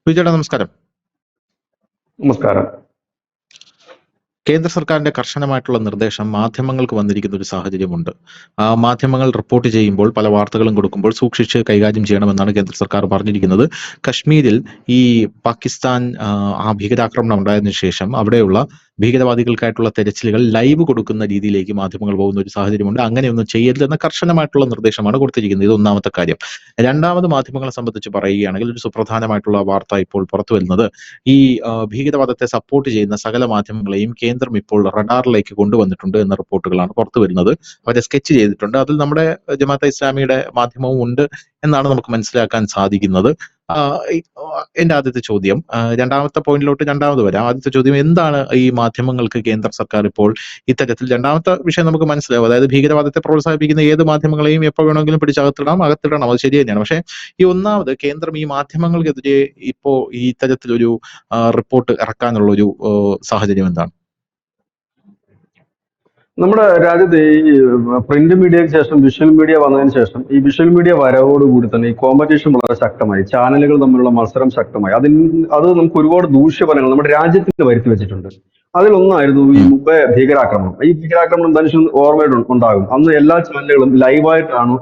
വിജയുടെ നമസ്കാരം. നമസ്കാരം. കേന്ദ്ര സർക്കാരിന്റെ കർശനമായിട്ടുള്ള നിർദ്ദേശം മാധ്യമങ്ങൾക്ക് വന്നിരിക്കുന്ന ഒരു സാഹചര്യമുണ്ട്. മാധ്യമങ്ങൾ റിപ്പോർട്ട് ചെയ്യുമ്പോൾ, പല വാർത്തകളും കൊടുക്കുമ്പോൾ സൂക്ഷിച്ച് കൈകാര്യം ചെയ്യണമെന്നാണ് കേന്ദ്ര സർക്കാർ പറഞ്ഞിരിക്കുന്നത്. കശ്മീരിൽ ഈ പാകിസ്ഥാൻ ഭീകരാക്രമണം ഉണ്ടായതിനു ശേഷം അവിടെയുള്ള ഭീകരവാദികൾക്കായിട്ടുള്ള തെരച്ചിലുകൾ ലൈവ് കൊടുക്കുന്ന രീതിയിലേക്ക് മാധ്യമങ്ങൾ പോകുന്ന ഒരു സാഹചര്യമുണ്ട്. അങ്ങനെയൊന്നും ചെയ്യരുതെന്ന കർശനമായിട്ടുള്ള നിർദ്ദേശമാണ് കൊടുത്തിരിക്കുന്നത്. ഇത് ഒന്നാമത്തെ കാര്യം. രണ്ടാമത്, മാധ്യമങ്ങളെ സംബന്ധിച്ച് പറയുകയാണെങ്കിൽ ഒരു സുപ്രധാനമായിട്ടുള്ള വാർത്ത ഇപ്പോൾ പുറത്തു വരുന്നത്, ഈ ഭീകരവാദത്തെ സപ്പോർട്ട് ചെയ്യുന്ന സകല മാധ്യമങ്ങളെയും കേന്ദ്രം ഇപ്പോൾ റഡാറിലേക്ക് കൊണ്ടുവന്നിട്ടുണ്ട് എന്ന റിപ്പോർട്ടുകളാണ് പുറത്തു വരുന്നത്. അവരെ സ്കെച്ച് ചെയ്തിട്ടുണ്ട്. അതിൽ നമ്മുടെ ജമാഅത്തെ ഇസ്ലാമിയുടെ മാധ്യമവും ഉണ്ട് എന്നാണ് നമുക്ക് മനസ്സിലാക്കാൻ സാധിക്കുന്നത്. എന്റെ ആദ്യത്തെ ചോദ്യം, രണ്ടാമത്തെ പോയിന്റിലോട്ട് വരാം. ആദ്യത്തെ ചോദ്യം, എന്താണ് ഈ മാധ്യമങ്ങൾക്ക് കേന്ദ്ര സർക്കാർ ഇപ്പോൾ ഇത്തരത്തിൽ, രണ്ടാമത്തെ വിഷയം നമുക്ക് മനസ്സിലാവും, അതായത് ഭീകരവാദത്തെ പ്രോത്സാഹിപ്പിക്കുന്ന ഏത് മാധ്യമങ്ങളെയും എപ്പോൾ വേണമെങ്കിലും പിടിച്ചകത്തിടണം, അത് ശരി തന്നെയാണ്. പക്ഷേ ഈ ഒന്നാമത് കേന്ദ്രം ഈ മാധ്യമങ്ങൾക്കെതിരെ ഇപ്പോ ഈ ഇത്തരത്തിലൊരു റിപ്പോർട്ട് ഇറക്കാനുള്ള ഒരു സാഹചര്യം എന്താണ്? നമ്മുടെ രാജ്യത്ത് ഈ പ്രിന്റ് മീഡിയയ്ക്ക് ശേഷം വിഷ്വൽ മീഡിയ വന്നതിന് ശേഷം ഈ വിഷ്വൽ മീഡിയ വരവോടുകൂടി തന്നെ ഈ കോമ്പറ്റീഷൻ വളരെ ശക്തമായി, ചാനലുകൾ തമ്മിലുള്ള മത്സരം ശക്തമായി. അത് നമുക്ക് ഒരുപാട് ദൂഷ്യഫലങ്ങൾ നമ്മുടെ രാജ്യത്തിന് വരുത്തി വെച്ചിട്ടുണ്ട്. അതിലൊന്നായിരുന്നു ഈ മുംബൈ ഭീകരാക്രമണം. ഈ ഭീകരാക്രമണം മനുഷ്യൻ ഓർമ്മയുണ്ടാകും. അന്ന് എല്ലാ ചാനലുകളും ലൈവായിട്ടാണ്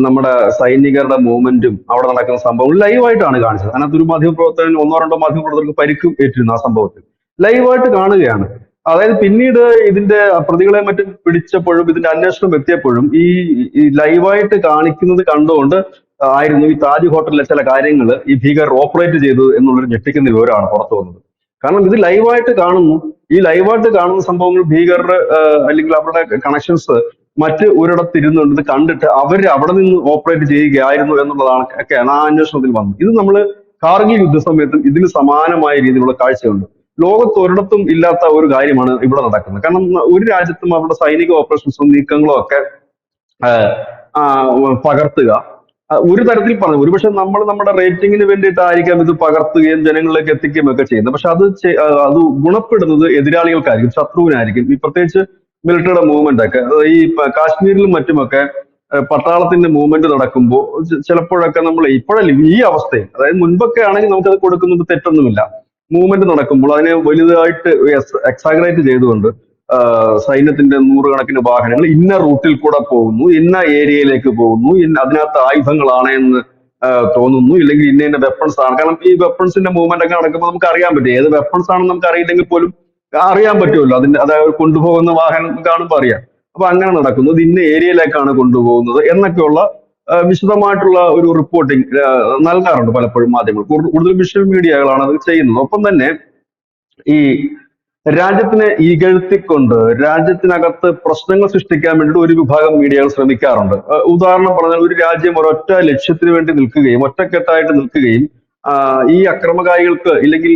നമ്മുടെ സൈനികരുടെ മൂവ്മെന്റും അവിടെ നടക്കുന്ന സംഭവങ്ങൾ ലൈവായിട്ടാണ് കാണിച്ചത്. അതിനകത്ത് ഒരു മാധ്യമപ്രവർത്തകൻ, ഒന്നോ രണ്ടോ മാധ്യമപ്രവർത്തകർക്ക് പരിക്കും ഏറ്റിരുന്നു ആ സംഭവത്തിൽ. ലൈവായിട്ട് കാണുകയാണ്. അതായത് പിന്നീട് ഇതിന്റെ പ്രതികളെ മറ്റും പിടിച്ചപ്പോഴും ഇതിന്റെ അന്വേഷണം എത്തിയപ്പോഴും ഈ ലൈവായിട്ട് കാണിക്കുന്നത് കണ്ടുകൊണ്ട് ആയിരുന്നു ഈ താജ് ഹോട്ടലിലെ ചില കാര്യങ്ങൾ ഈ ഭീകരർ ഓപ്പറേറ്റ് ചെയ്തു എന്നുള്ളൊരു ഞെട്ടിക്കുന്ന വിവരമാണ് പുറത്തു വന്നത്. കാരണം ഇത് ലൈവായിട്ട് കാണുന്നു. ഈ ലൈവായിട്ട് കാണുന്ന സംഭവങ്ങൾ ഭീകരർ അല്ലെങ്കിൽ അവരുടെ കണക്ഷൻസ് മറ്റ് ഒരിടത്തിരുന്നുണ്ട് ഇത് കണ്ടിട്ട് അവർ അവിടെ നിന്ന് ഓപ്പറേറ്റ് ചെയ്യുകയായിരുന്നു എന്നുള്ളതാണ് ഒക്കെയാണ് ആ അന്വേഷണത്തിൽ വന്നത്. ഇത് നമ്മൾ കാർഗിൽ യുദ്ധസമയത്തും ഇതിന് സമാനമായ രീതിയിലുള്ള കാഴ്ചയുണ്ട്. ലോകത്ത് ഒരിടത്തും ഇല്ലാത്ത ഒരു കാര്യമാണ് ഇവിടെ നടക്കുന്നത്. കാരണം ഒരു രാജ്യത്തും അവരുടെ സൈനിക ഓപ്പറേഷൻസും നീക്കങ്ങളും ഒക്കെ പകർത്തുക ഒരു തരത്തിൽ പറഞ്ഞു, ഒരുപക്ഷെ നമ്മൾ നമ്മുടെ റേറ്റിംഗിന് വേണ്ടിയിട്ടായിരിക്കാം ഇത് പകർത്തുകയും ജനങ്ങളിലേക്ക് എത്തിക്കുകയും ഒക്കെ ചെയ്യുന്നത്. പക്ഷെ അത് ഗുണപ്പെടുന്നത് എതിരാളികൾക്കായിരിക്കും, ശത്രുവിനായിരിക്കും. ഈ പ്രത്യേകിച്ച് മിലിറ്ററിയുടെ മൂവ്മെന്റ് ഒക്കെ ഈ കാശ്മീരിലും മറ്റുമൊക്കെ പട്ടാളത്തിന്റെ മൂവ്മെന്റ് നടക്കുമ്പോൾ ചിലപ്പോഴൊക്കെ നമ്മൾ ഇപ്പോഴല്ലേ ഈ അവസ്ഥയിൽ, അതായത് മുൻപൊക്കെ ആണെങ്കിൽ നമുക്കത് കൊടുക്കുന്നത് തെറ്റൊന്നുമില്ല. മൂവ്മെന്റ് നടക്കുമ്പോൾ അതിനെ വലുതായിട്ട് എക്സാഗ്രേറ്റ് ചെയ്തുകൊണ്ട് സൈന്യത്തിന്റെ നൂറുകണക്കിന് വാഹനങ്ങൾ ഇന്ന റൂട്ടിൽ കൂടെ പോകുന്നു, ഇന്ന ഏരിയയിലേക്ക് പോകുന്നു, അതിനകത്ത് ആയുധങ്ങളാണ് എന്ന് തോന്നുന്നു, ഇല്ലെങ്കിൽ ഇന്ന വെപ്പൺസ് ആണ്. കാരണം ഈ വെപ്പൺസിന്റെ മൂവ്മെന്റ് ഒക്കെ നടക്കുമ്പോൾ നമുക്ക് അറിയാൻ പറ്റും, ഏത് വെപ്പൺസ് ആണെന്ന് നമുക്ക് അറിയില്ലെങ്കിൽ പോലും അറിയാൻ പറ്റുമല്ലോ. അതായത് കൊണ്ടുപോകുന്ന വാഹനം കാണുമ്പോൾ അറിയാം. അപ്പൊ അങ്ങനെ നടക്കുന്നു, ഇത് ഇന്ന ഏരിയയിലേക്കാണ് കൊണ്ടുപോകുന്നത് എന്നൊക്കെയുള്ള വിശദമായിട്ടുള്ള ഒരു റിപ്പോർട്ടിംഗ് നൽകാറുണ്ട് പലപ്പോഴും മാധ്യമങ്ങൾ. കൂടുതൽ വിഷ്വൽ മീഡിയകളാണ് അത് ചെയ്യുന്നത്. ഒപ്പം തന്നെ ഈ രാജ്യത്തിനെ ഇകഴ്ത്തിക്കൊണ്ട് രാജ്യത്തിനകത്ത് പ്രശ്നങ്ങൾ സൃഷ്ടിക്കാൻ വേണ്ടിയിട്ട് ഒരു വിഭാഗം മീഡിയകൾ ശ്രമിക്കാറുണ്ട്. ഉദാഹരണം പറഞ്ഞാൽ, ഒരു രാജ്യം ഒരൊറ്റ ലക്ഷ്യത്തിന് വേണ്ടി നിൽക്കുകയും ഒറ്റക്കെട്ടായിട്ട് നിൽക്കുകയും ഈ അക്രമകാരികൾക്ക് ഇല്ലെങ്കിൽ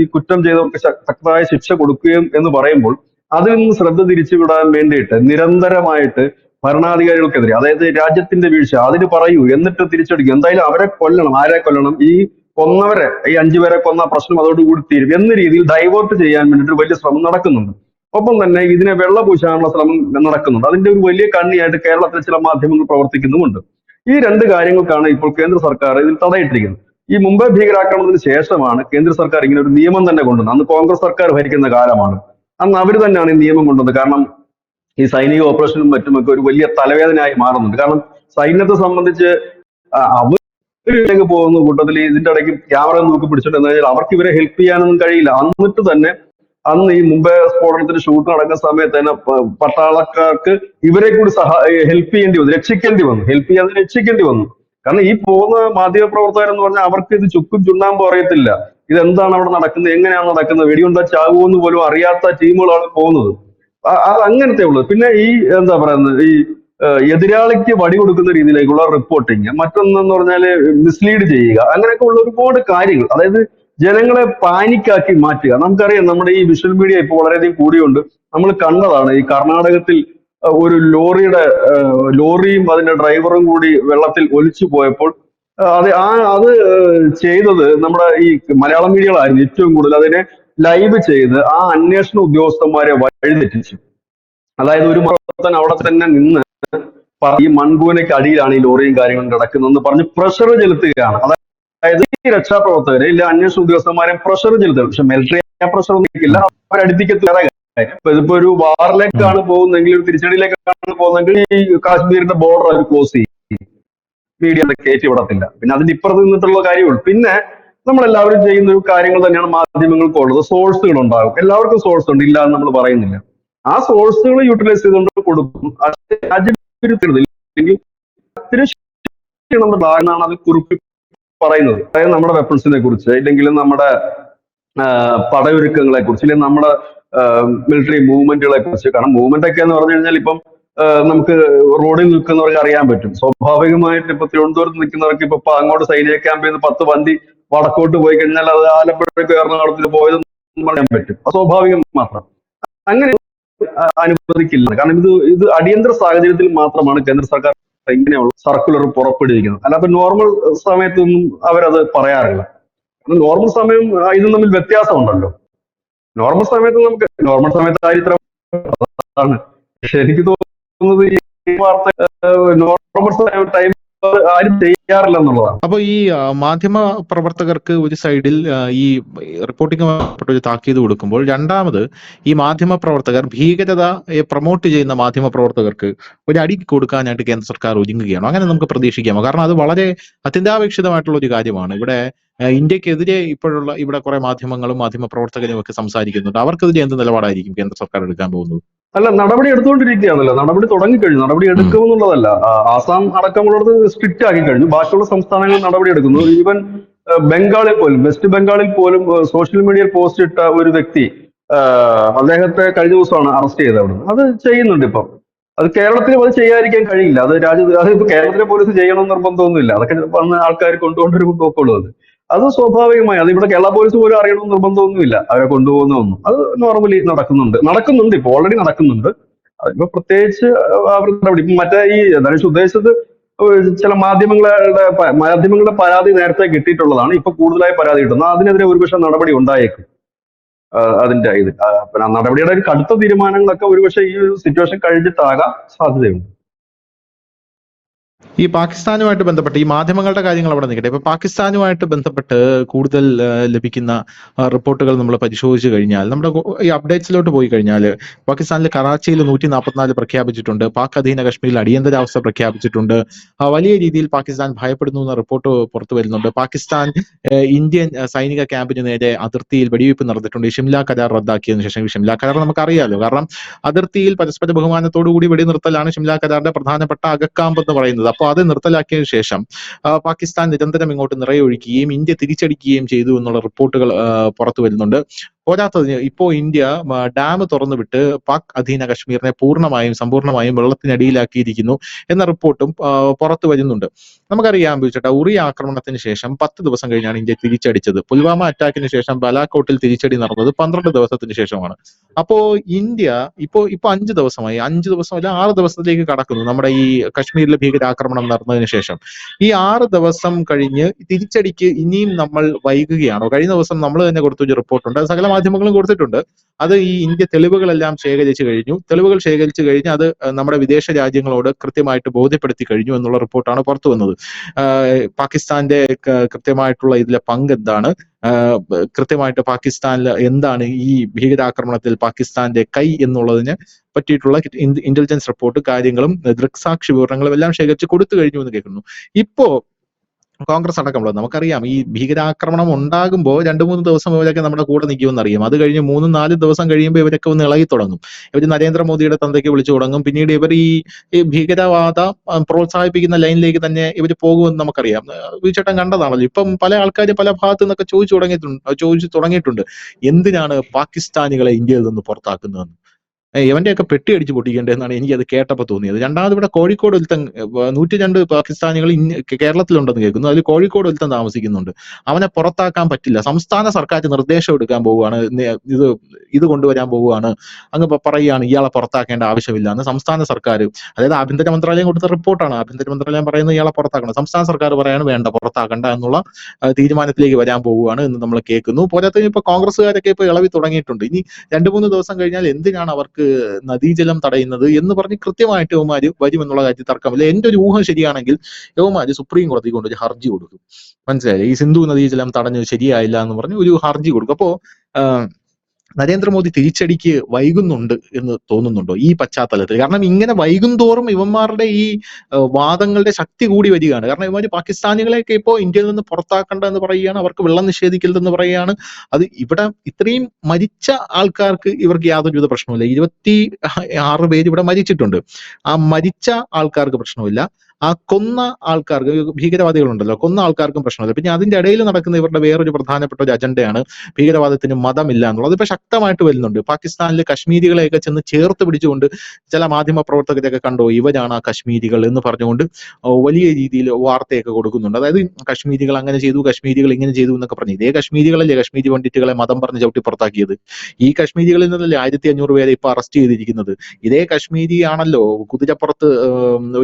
ഈ കുറ്റം ചെയ്തവർക്ക് ശക്തമായ ശിക്ഷ കൊടുക്കുകയും എന്ന് പറയുമ്പോൾ അതിൽ നിന്ന് ശ്രദ്ധ തിരിച്ചുവിടാൻ വേണ്ടിയിട്ട് നിരന്തരമായിട്ട് ഭരണാധികാരികൾക്കെതിരെ, അതായത് രാജ്യത്തിന്റെ വീഴ്ച അതിന് പറയൂ എന്നിട്ട് തിരിച്ചടിക്കും, എന്തായാലും അവരെ കൊല്ലണം, ആരെ കൊല്ലണം, ഈ കൊന്നവരെ, ഈ 5 പേരെ കൊന്ന പ്രശ്നം അതോടുകൂടി തീരും എന്ന രീതിയിൽ ഡൈവേർട്ട് ചെയ്യാൻ വേണ്ടിയിട്ട് വലിയ ശ്രമം നടക്കുന്നുണ്ട്. ഒപ്പം തന്നെ ഇതിനെ വെള്ളപൂശാനുള്ള ശ്രമം നടക്കുന്നുണ്ട്. അതിന്റെ ഒരു വലിയ കണ്ണിയായിട്ട് കേരളത്തിലെ ചില മാധ്യമങ്ങൾ പ്രവർത്തിക്കുന്നുമുണ്ട്. ഈ രണ്ട് കാര്യങ്ങൾക്കാണ് ഇപ്പോൾ കേന്ദ്ര സർക്കാർ ഇതിൽ തടയിട്ടിരിക്കുന്നത്. ഈ മുംബൈ ഭീകരാക്രമണത്തിന് ശേഷമാണ് കേന്ദ്ര സർക്കാർ ഇങ്ങനെ ഒരു നിയമം തന്നെ കൊണ്ടുവന്നത്. അന്ന് കോൺഗ്രസ് സർക്കാർ ഭരിക്കുന്ന കാലമാണ്. അന്ന് അവർ തന്നെയാണ് ഈ നിയമം കൊണ്ടുവന്നത്. കാരണം ഈ സൈനിക ഓപ്പറേഷനും മറ്റുമൊക്കെ ഒരു വലിയ തലവേദനയായി മാറുന്നുണ്ട്. കാരണം സൈന്യത്തെ സംബന്ധിച്ച് അവരിലേക്ക് പോകുന്ന കൂട്ടത്തിൽ ഇതിന്റെ ഇടയ്ക്ക് ക്യാമറ നോക്കി പിടിച്ചിട്ട് എന്ന് കഴിഞ്ഞാൽ അവർക്ക് ഇവരെ ഹെൽപ്പ് ചെയ്യാനൊന്നും കഴിയില്ല. എന്നിട്ട് തന്നെ അന്ന് ഈ മുംബൈ സ്ഫോടനത്തിന് ഷൂട്ട് നടക്കുന്ന സമയത്ത് തന്നെ പട്ടാളക്കാർക്ക് ഇവരെ കൂടി ഹെൽപ്പ് ചെയ്യേണ്ടി വന്നു, രക്ഷിക്കേണ്ടി വന്നു. കാരണം ഈ പോകുന്ന മാധ്യമപ്രവർത്തകർ എന്ന് പറഞ്ഞാൽ അവർക്ക് ഇത് ചുക്കും ചുണ്ണാമ്പും അറിയത്തില്ല. ഇതെന്താണ് അവിടെ നടക്കുന്നത്, എങ്ങനെയാണ് നടക്കുന്നത്, വെടിയുണ്ടാ ചാകുമെന്ന് പോലും അറിയാത്ത ടീമുകളാണ് പോകുന്നത്. അങ്ങനത്തെ ഉള്ളത്. പിന്നെ ഈ എന്താ പറയുന്നത്, ഈ എതിരാളിക്ക് വടി കൊടുക്കുന്ന രീതിയിലേക്കുള്ള റിപ്പോർട്ടിങ്, മറ്റൊന്നെന്ന് പറഞ്ഞാല് മിസ്ലീഡ് ചെയ്യുക, അങ്ങനെയൊക്കെ ഉള്ള ഒരുപാട് കാര്യങ്ങൾ, അതായത് ജനങ്ങളെ പാനിക്കാക്കി മാറ്റുക. നമുക്കറിയാം നമ്മുടെ ഈ വിഷ്വൽ മീഡിയ ഇപ്പോൾ വളരെയധികം കൂടിയുണ്ട്. നമ്മൾ കണ്ടതാണ് ഈ കർണാടകത്തിൽ ഒരു ലോറിയും അതിന്റെ ഡ്രൈവറും കൂടി വെള്ളത്തിൽ ഒലിച്ചു പോയപ്പോൾ അത് ചെയ്തത് നമ്മുടെ ഈ മലയാളം മീഡിയകളായിരുന്നു ഏറ്റവും കൂടുതൽ അതിനെ ലൈവ് ചെയ്ത് ആ അന്വേഷണ ഉദ്യോഗസ്ഥന്മാരെ വഴിതെറ്റിച്ചു. അതായത് ഒരു പ്രവർത്തനം അവിടെ തന്നെ നിന്ന് ഈ മൺകൂനയ്ക്ക് അടിയിലാണ് ഈ ലോറിയും കാര്യങ്ങളും കിടക്കുന്നതെന്ന് പറഞ്ഞ് പ്രഷർ ചെലുത്തുകയാണ്. അതായത് ഈ രക്ഷാപ്രവർത്തകരെ ഇല്ല അന്വേഷണ ഉദ്യോഗസ്ഥന്മാരെ പ്രഷർ ചെലുത്തുക. പക്ഷെ മിലിറ്ററി ആ പ്രഷർ ഒന്നും ഇല്ല, അവരടുപ്പിക്കത്തില്ല. ഇതിപ്പോ ഒരു വാറിലേക്കാണ് പോകുന്നെങ്കിൽ, ഒരു തിരിച്ചടിയിലേക്കാണ് പോകുന്നെങ്കിൽ ഈ കാശ്മീരിന്റെ ബോർഡർ അവർ ക്ലോസ് ചെയ്യും, മീഡിയ കയറ്റി വിടത്തില്ല. പിന്നെ അതിന്റെ ഇപ്പുറത്ത് നിന്നിട്ടുള്ള കാര്യമുള്ളൂ. പിന്നെ നമ്മളെല്ലാവരും ചെയ്യുന്ന ഒരു കാര്യങ്ങൾ തന്നെയാണ് മാധ്യമങ്ങൾക്കുള്ളത്. സോഴ്സുകൾ ഉണ്ടാകും, എല്ലാവർക്കും സോഴ്സ് ഉണ്ട്, ഇല്ല എന്ന് നമ്മൾ പറയുന്നില്ല. ആ സോഴ്സുകൾ യൂട്ടിലൈസ് ചെയ്തുകൊണ്ട് കൊടുക്കും. രാജ്യവിരുദ്ധല്ലെങ്കിൽ നമ്മുടെ അത് കുറിപ്പ് പറയുന്നത്, അതായത് നമ്മുടെ വെപ്പൺസിനെ കുറിച്ച്, ഇല്ലെങ്കിൽ നമ്മുടെ പടയൊരുക്കങ്ങളെ കുറിച്ച്, അല്ലെങ്കിൽ നമ്മുടെ മിലിറ്ററി മൂവ്മെന്റുകളെ കുറിച്ച്. കാരണം മൂവ്മെന്റ് ഒക്കെ എന്ന് പറഞ്ഞു കഴിഞ്ഞാൽ ഇപ്പം നമുക്ക് റോഡിൽ നിൽക്കുന്നവർക്ക് അറിയാൻ പറ്റും. സ്വാഭാവികമായിട്ട് ഇപ്പൊ തിരുവനന്തപുരത്ത് നിൽക്കുന്നവർക്ക് ഇപ്പൊ അങ്ങോട്ട് സൈനിക ക്യാമ്പിൽ നിന്ന് 10 വണ്ടി വടക്കോട്ട് പോയി കഴിഞ്ഞാൽ അത് ആലപ്പുഴയ്ക്ക് എറണാകുളത്തിൽ പോയതെന്ന് പറയാൻ പറ്റും. സ്വാഭാവികം മാത്രം. അങ്ങനെ അനുവദിക്കില്ല. കാരണം ഇത് അടിയന്തര സാഹചര്യത്തിൽ മാത്രമാണ് കേന്ദ്ര സർക്കാർ ഇങ്ങനെയുള്ള സർക്കുലർ പുറപ്പെടുവിക്കുന്നത്. അല്ലാതെ നോർമൽ സമയത്തൊന്നും അവരത് പറയാറില്ല. നോർമൽ സമയം ഇതും തമ്മിൽ വ്യത്യാസമുണ്ടല്ലോ. നോർമൽ സമയത്ത് ചരിത്രമാണ്. പക്ഷെ എനിക്ക് തോന്നുന്നത് ഈ വാർത്ത നോർമൽ ടൈം ആരും ചെയ്യാറില്ല എന്നുള്ളതാണ്. അപ്പൊ ഈ മാധ്യമ പ്രവർത്തകർക്ക് ഒരു സൈഡിൽ ഈ റിപ്പോർട്ടിംഗ് ഒരു താക്കീത് കൊടുക്കുമ്പോൾ, രണ്ടാമത് ഈ മാധ്യമ പ്രവർത്തകർ ഭീകരതയെ പ്രൊമോട്ട് ചെയ്യുന്ന മാധ്യമ പ്രവർത്തകർക്ക് ഒരു അടി കൊടുക്കാനായിട്ട് കേന്ദ്ര സർക്കാർ ഒരുങ്ങുകയാണോ? അങ്ങനെ നമുക്ക് പ്രതീക്ഷിക്കാമോ? കാരണം അത് വളരെ അത്യന്താപേക്ഷിതമായിട്ടുള്ള ഒരു കാര്യമാണ്. ഇവിടെ ഇന്ത്യക്കെതിരെ ഇപ്പോഴുള്ള ഇവിടെ കുറെ മാധ്യമങ്ങളും മാധ്യമ പ്രവർത്തകരും ഒക്കെ സംസാരിക്കുന്നുണ്ട്. അവർക്കെതിരെ എന്ത് നിലപാടായിരിക്കും കേന്ദ്ര സർക്കാർ എടുക്കാൻ പോകുന്നത്? അല്ല, നടപടി എടുത്തുകൊണ്ടിരിക്കുകയാണല്ലോ. നടപടി തുടങ്ങിക്കഴിഞ്ഞു. നടപടി എടുക്കുമെന്നുള്ളതല്ല, ആസാം അടക്കമുള്ളത് സ്ട്രിക്റ്റ് ആക്കി കഴിഞ്ഞു. ബാക്കിയുള്ള സംസ്ഥാനങ്ങൾ നടപടി എടുക്കുന്നു. ഈവൻ ബംഗാളിൽ പോലും, വെസ്റ്റ് ബംഗാളിൽ പോലും സോഷ്യൽ മീഡിയയിൽ പോസ്റ്റ് ഇട്ട ഒരു വ്യക്തി, അദ്ദേഹത്തെ കഴിഞ്ഞ ദിവസമാണ് അറസ്റ്റ് ചെയ്തത്. അവിടെ അത് ചെയ്യുന്നുണ്ട് ഇപ്പം. അത് കേരളത്തിൽ അത് ചെയ്യാതിരിക്കാൻ കഴിയില്ല. അതിപ്പോ കേരളത്തിലെ പോലീസ് ചെയ്യണമെന്ന് നിർബന്ധമൊന്നുമില്ല. അതൊക്കെ വന്ന് ആൾക്കാർ കൊണ്ടുകൊണ്ടൊരു നോക്കുള്ളൂ. അത് സ്വാഭാവികമായി അത് ഇവിടെ കേരള പോലീസ് പോലും അറിയണമെന്ന് നിർബന്ധമൊന്നുമില്ല, അവരെ കൊണ്ടുപോകുന്നതൊന്നും. അത് നോർമലി നടക്കുന്നുണ്ട്, ഇപ്പൊ ഓൾറെഡി നടക്കുന്നുണ്ട്. അതിപ്പോ പ്രത്യേകിച്ച് അവർ നടപടി. ഇപ്പൊ മറ്റേ ഈ ധനുഷ് ഉദ്ദേശിച്ചത് ചില മാധ്യമങ്ങളുടെ പരാതി നേരത്തെ കിട്ടിയിട്ടുള്ളതാണ്. ഇപ്പൊ കൂടുതലായി പരാതി കിട്ടുന്നത്, അതിനെതിരെ ഒരുപക്ഷെ നടപടി ഉണ്ടായേക്കും. അതിന്റെ പിന്നെ നടപടിയുടെ ഒരു കടുത്ത തീരുമാനങ്ങളൊക്കെ ഒരുപക്ഷെ ഈ ഒരു സിറ്റുവേഷൻ കഴിഞ്ഞിട്ടാകാൻ സാധ്യതയുണ്ട്. ഈ പാകിസ്ഥാനുമായിട്ട് ബന്ധപ്പെട്ട് ഈ മാധ്യമങ്ങളുടെ കാര്യങ്ങൾ അവിടെ നിൽക്കട്ടെ. ഇപ്പൊ പാകിസ്ഥാനുമായിട്ട് ബന്ധപ്പെട്ട് കൂടുതൽ ലഭിക്കുന്ന റിപ്പോർട്ടുകൾ നമ്മൾ പരിശോധിച്ചു കഴിഞ്ഞാൽ, നമ്മുടെ ഈ അപ്ഡേറ്റ്സിലോട്ട് പോയി കഴിഞ്ഞാൽ, പാകിസ്ഥാനിലെ കറാച്ചിയിൽ 144 പ്രഖ്യാപിച്ചിട്ടുണ്ട്. പാക് അധീന കശ്മീരിൽ അടിയന്തരാവസ്ഥ പ്രഖ്യാപിച്ചിട്ടുണ്ട്. വലിയ രീതിയിൽ പാകിസ്ഥാൻ ഭയപ്പെടുന്നു എന്ന റിപ്പോർട്ട് പുറത്തു വരുന്നുണ്ട്. പാകിസ്ഥാൻ ഇന്ത്യൻ സൈനിക ക്യാമ്പിന് നേരെ അതിർത്തിയിൽ വെടിവയ്പ് നടന്നിട്ടുണ്ട്. ഈ ഷിംല കരാർ റദ്ദാക്കിയതിനു ശേഷം, ഈ ഷിംല കരാർ നമുക്കറിയാലോ, കാരണം അതിർത്തിയിൽ പരസ്പര ബഹുമാനത്തോടുകൂടി വെടിനിർത്തലാണ് ഷിംല കരാറിന്റെ പ്രധാനപ്പെട്ട അകക്കാമ്പ് എന്ന് പറയുന്നത്. അപ്പോൾ അത് നിർത്തലാക്കിയതിനു ശേഷം പാകിസ്ഥാൻ നിരന്തരം ഇങ്ങോട്ട് നിറയൊഴിക്കുകയും ഇന്ത്യ തിരിച്ചടിക്കുകയും ചെയ്തു എന്നുള്ള റിപ്പോർട്ടുകൾ പുറത്തു വരുന്നുണ്ട്. പോരാത്തതിന് ഇപ്പോ ഇന്ത്യ ഡാം തുറന്നുവിട്ട് പാക് അധീന കശ്മീരിനെ സമ്പൂർണ്ണമായും വെള്ളത്തിനടിയിലാക്കിയിരിക്കുന്നു എന്ന റിപ്പോർട്ടും പുറത്തു വരുന്നുണ്ട്. നമുക്കറിയാം ബിജുചേട്ടാ, ഉറി ആക്രമണത്തിന് ശേഷം 10 ദിവസം കഴിഞ്ഞാണ് ഇന്ത്യ തിരിച്ചടിച്ചത്. പുൽവാമ അറ്റാക്കിന് ശേഷം ബലാക്കോട്ടിൽ തിരിച്ചടി നടന്നത് 12 ദിവസത്തിന് ശേഷമാണ്. അപ്പോ ഇന്ത്യ ഇപ്പോ 5 ദിവസമായി, 5 ദിവസം അല്ല 6 ദിവസത്തിലേക്ക് കടക്കുന്നു നമ്മുടെ ഈ കശ്മീരിലെ ഭീകരാക്രമണം നടന്നതിന് ശേഷം. ഈ 6 ദിവസം കഴിഞ്ഞ് തിരിച്ചടിക്ക് ഇനിയും നമ്മൾ വൈകുകയാണോ? കഴിഞ്ഞ ദിവസം നമ്മൾ തന്നെ കൊടുത്തൊരു റിപ്പോർട്ടുണ്ട്, സകല മാധ്യമങ്ങളും കൊടുത്തിട്ടുണ്ട്. അത് ഈ ഇന്ത്യ തെളിവുകളെല്ലാം ശേഖരിച്ചു കഴിഞ്ഞ് അത് നമ്മുടെ വിദേശ രാജ്യങ്ങളോട് കൃത്യമായിട്ട് ബോധ്യപ്പെടുത്തി കഴിഞ്ഞു എന്നുള്ള റിപ്പോർട്ടാണ് പുറത്തു വന്നത്. പാകിസ്ഥാന്റെ കൃത്യമായിട്ടുള്ള ഇതിലെ പങ്ക് എന്താണ്, കൃത്യമായിട്ട് പാകിസ്ഥാനിൽ എന്താണ് ഈ ഭീകരാക്രമണത്തിൽ പാകിസ്ഥാന്റെ കൈ എന്നുള്ളതിന് പറ്റിയിട്ടുള്ള ഇന്റലിജൻസ് റിപ്പോർട്ട് കാര്യങ്ങളും ദൃക്സാക്ഷി വിവരങ്ങളും എല്ലാം ശേഖരിച്ച് കൊടുത്തു കഴിഞ്ഞു എന്ന് കേൾക്കുന്നു. ഇപ്പോ കോൺഗ്രസ് അടക്കമുള്ളത് നമുക്കറിയാം, ഈ ഭീകരാക്രമണം ഉണ്ടാകുമ്പോൾ 2-3 ദിവസം ഇവരൊക്കെ നമ്മുടെ കൂടെ നിൽക്കുമെന്ന് അറിയാം. അത് കഴിഞ്ഞ് 3-4 ദിവസം കഴിയുമ്പോൾ ഇവരൊക്കെ ഒന്ന് ഇളകി തുടങ്ങും. ഇവർ നരേന്ദ്രമോദിയുടെ തന്തയ്ക്ക് വിളിച്ചു തുടങ്ങും. പിന്നീട് ഇവർ ഈ ഭീകരവാദം പ്രോത്സാഹിപ്പിക്കുന്ന ലൈനിലേക്ക് തന്നെ ഇവർ പോകുമെന്ന് നമുക്കറിയാം. വിചേട്ടൻ കണ്ടതാണല്ലോ. ഇപ്പം പല ആൾക്കാർ പല ഭാഗത്തു നിന്നൊക്കെ ചോദിച്ചു തുടങ്ങിയിട്ടുണ്ട്, എന്തിനാണ് പാകിസ്ഥാനികളെ ഇന്ത്യയിൽ നിന്ന് പുറത്താക്കുന്നതെന്ന്. ഇവന്റെയൊക്കെ പെട്ടി അടിച്ച് പൊട്ടിക്കേണ്ടതെന്നാണ് എനിക്ക് അത് കേട്ടപ്പോൾ തോന്നിയത്. രണ്ടാമത് ഇവിടെ കോഴിക്കോട് ഒരുത്തൻ 102 പാകിസ്ഥാനികൾ കേരളത്തിലുണ്ടെന്ന് കേൾക്കുന്നു. അതിൽ കോഴിക്കോട് ഒരുത്തൻ താമസിക്കുന്നുണ്ട്. അവനെ പുറത്താക്കാൻ പറ്റില്ല. സംസ്ഥാന സർക്കാർ നിർദ്ദേശം എടുക്കാൻ പോവുകയാണ്, ഇത് കൊണ്ടുവരാൻ പോവുകയാണ്, അങ്ങ് പറയുകയാണ് ഇയാളെ പുറത്താക്കേണ്ട ആവശ്യമില്ല എന്ന് സംസ്ഥാന സർക്കാർ. അതായത് ആഭ്യന്തര മന്ത്രാലയം കൊടുത്ത റിപ്പോർട്ടാണ്. ആഭ്യന്തര മന്ത്രാലയം പറയുന്നത് ഇയാളെ പുറത്താക്കണം, സംസ്ഥാന സർക്കാർ പറയാണ് വേണ്ട, പുറത്താക്കണ്ട എന്നുള്ള തീരുമാനത്തിലേക്ക് വരാൻ പോവുകയാണ് എന്ന് നമ്മൾ കേൾക്കുന്നു. പോരാത്തതിന് ഇപ്പൊ കോൺഗ്രസ്സുകാരൊക്കെ ഇപ്പൊ ഇളവി തുടങ്ങിയിട്ടുണ്ട്. ഇനി 2-3 ദിവസം കഴിഞ്ഞാൽ എന്തിനാണ് അവർക്ക് നമുക്ക് നദീജലം തടയുന്നത് എന്ന് പറഞ്ഞ് കൃത്യമായിട്ട് യവന്മാര് വരുമെന്നുള്ള കാര്യത്തിൽ തർക്കമില്ല. എന്റെ ഒരു ഊഹം ശരിയാണെങ്കിൽ യവന്മാര് സുപ്രീം കോടതി കൊണ്ടൊരു ഹർജി കൊടുക്കും. മനസ്സിലായില്ലേ? ഈ സിന്ധു നദീജലം തടഞ്ഞത് ശരിയായില്ല എന്ന് പറഞ്ഞ് ഒരു ഹർജി കൊടുക്കും. അപ്പോ നരേന്ദ്രമോദി തിരിച്ചടിക്ക് വൈകുന്നുണ്ട് എന്ന് തോന്നുന്നുണ്ടോ ഈ പശ്ചാത്തലത്തിൽ? കാരണം ഇങ്ങനെ വൈകും തോറും ഇവന്മാരുടെ ഈ വാദങ്ങളുടെ ശക്തി കൂടി വരികയാണ്. കാരണം ഇവന്മാര് പാകിസ്ഥാനികളെയൊക്കെ ഇപ്പോൾ ഇന്ത്യയിൽ നിന്ന് പുറത്താക്കണ്ട എന്ന് പറയുകയാണ്, അവർക്ക് വെള്ളം നിഷേധിക്കരുതെന്ന് പറയുകയാണ്. അത് ഇവിടെ ഇത്രയും മരിച്ച ആൾക്കാർക്ക് ഇവർക്ക് യാതൊരുവിധ പ്രശ്നമില്ല. 26 പേര് ഇവിടെ മരിച്ചിട്ടുണ്ട്. ആ മരിച്ച ആൾക്കാർക്ക് പ്രശ്നമില്ല, ആ കൊന്ന ആൾക്കാർക്ക്, ഭീകരവാദികളുണ്ടല്ലോ, കൊന്ന ആൾക്കാർക്കും പ്രശ്നമില്ല. പിന്നെ അതിന്റെ ഇടയിൽ നടക്കുന്ന ഇവരുടെ വേറൊരു പ്രധാനപ്പെട്ട ഒരു അജണ്ടയാണ് ഭീകരവാദത്തിന് മതമില്ല എന്നുള്ളത്. ഇപ്പൊ ശക്തമായിട്ട് വരുന്നുണ്ട്. പാകിസ്ഥാനിൽ കശ്മീരികളെയൊക്കെ ചെന്ന് ചേർത്ത് പിടിച്ചുകൊണ്ട് ചില മാധ്യമ പ്രവർത്തകരെയൊക്കെ കണ്ടോ, ഇവരാണ് ആ കശ്മീരികൾ എന്ന് പറഞ്ഞുകൊണ്ട് വലിയ രീതിയിൽ വാർത്തയൊക്കെ കൊടുക്കുന്നുണ്ട്. അതായത് കശ്മീരികൾ അങ്ങനെ ചെയ്തു, കശ്മീരികൾ ഇങ്ങനെ ചെയ്തു എന്നൊക്കെ പറഞ്ഞു. ഇതേ കശ്മീരികളല്ലേ കശ്മീരി പണ്ഡിറ്റുകളെ മതം പറഞ്ഞ് ചവിട്ടി പുറത്താക്കിയത്? ഈ കശ്മീരികളിൽ നിന്നല്ലേ 1500 പേരെ ഇപ്പൊ അറസ്റ്റ് ചെയ്തിരിക്കുന്നത്? ഇതേ കശ്മീരി ആണല്ലോ കുതിരപ്പുറത്ത്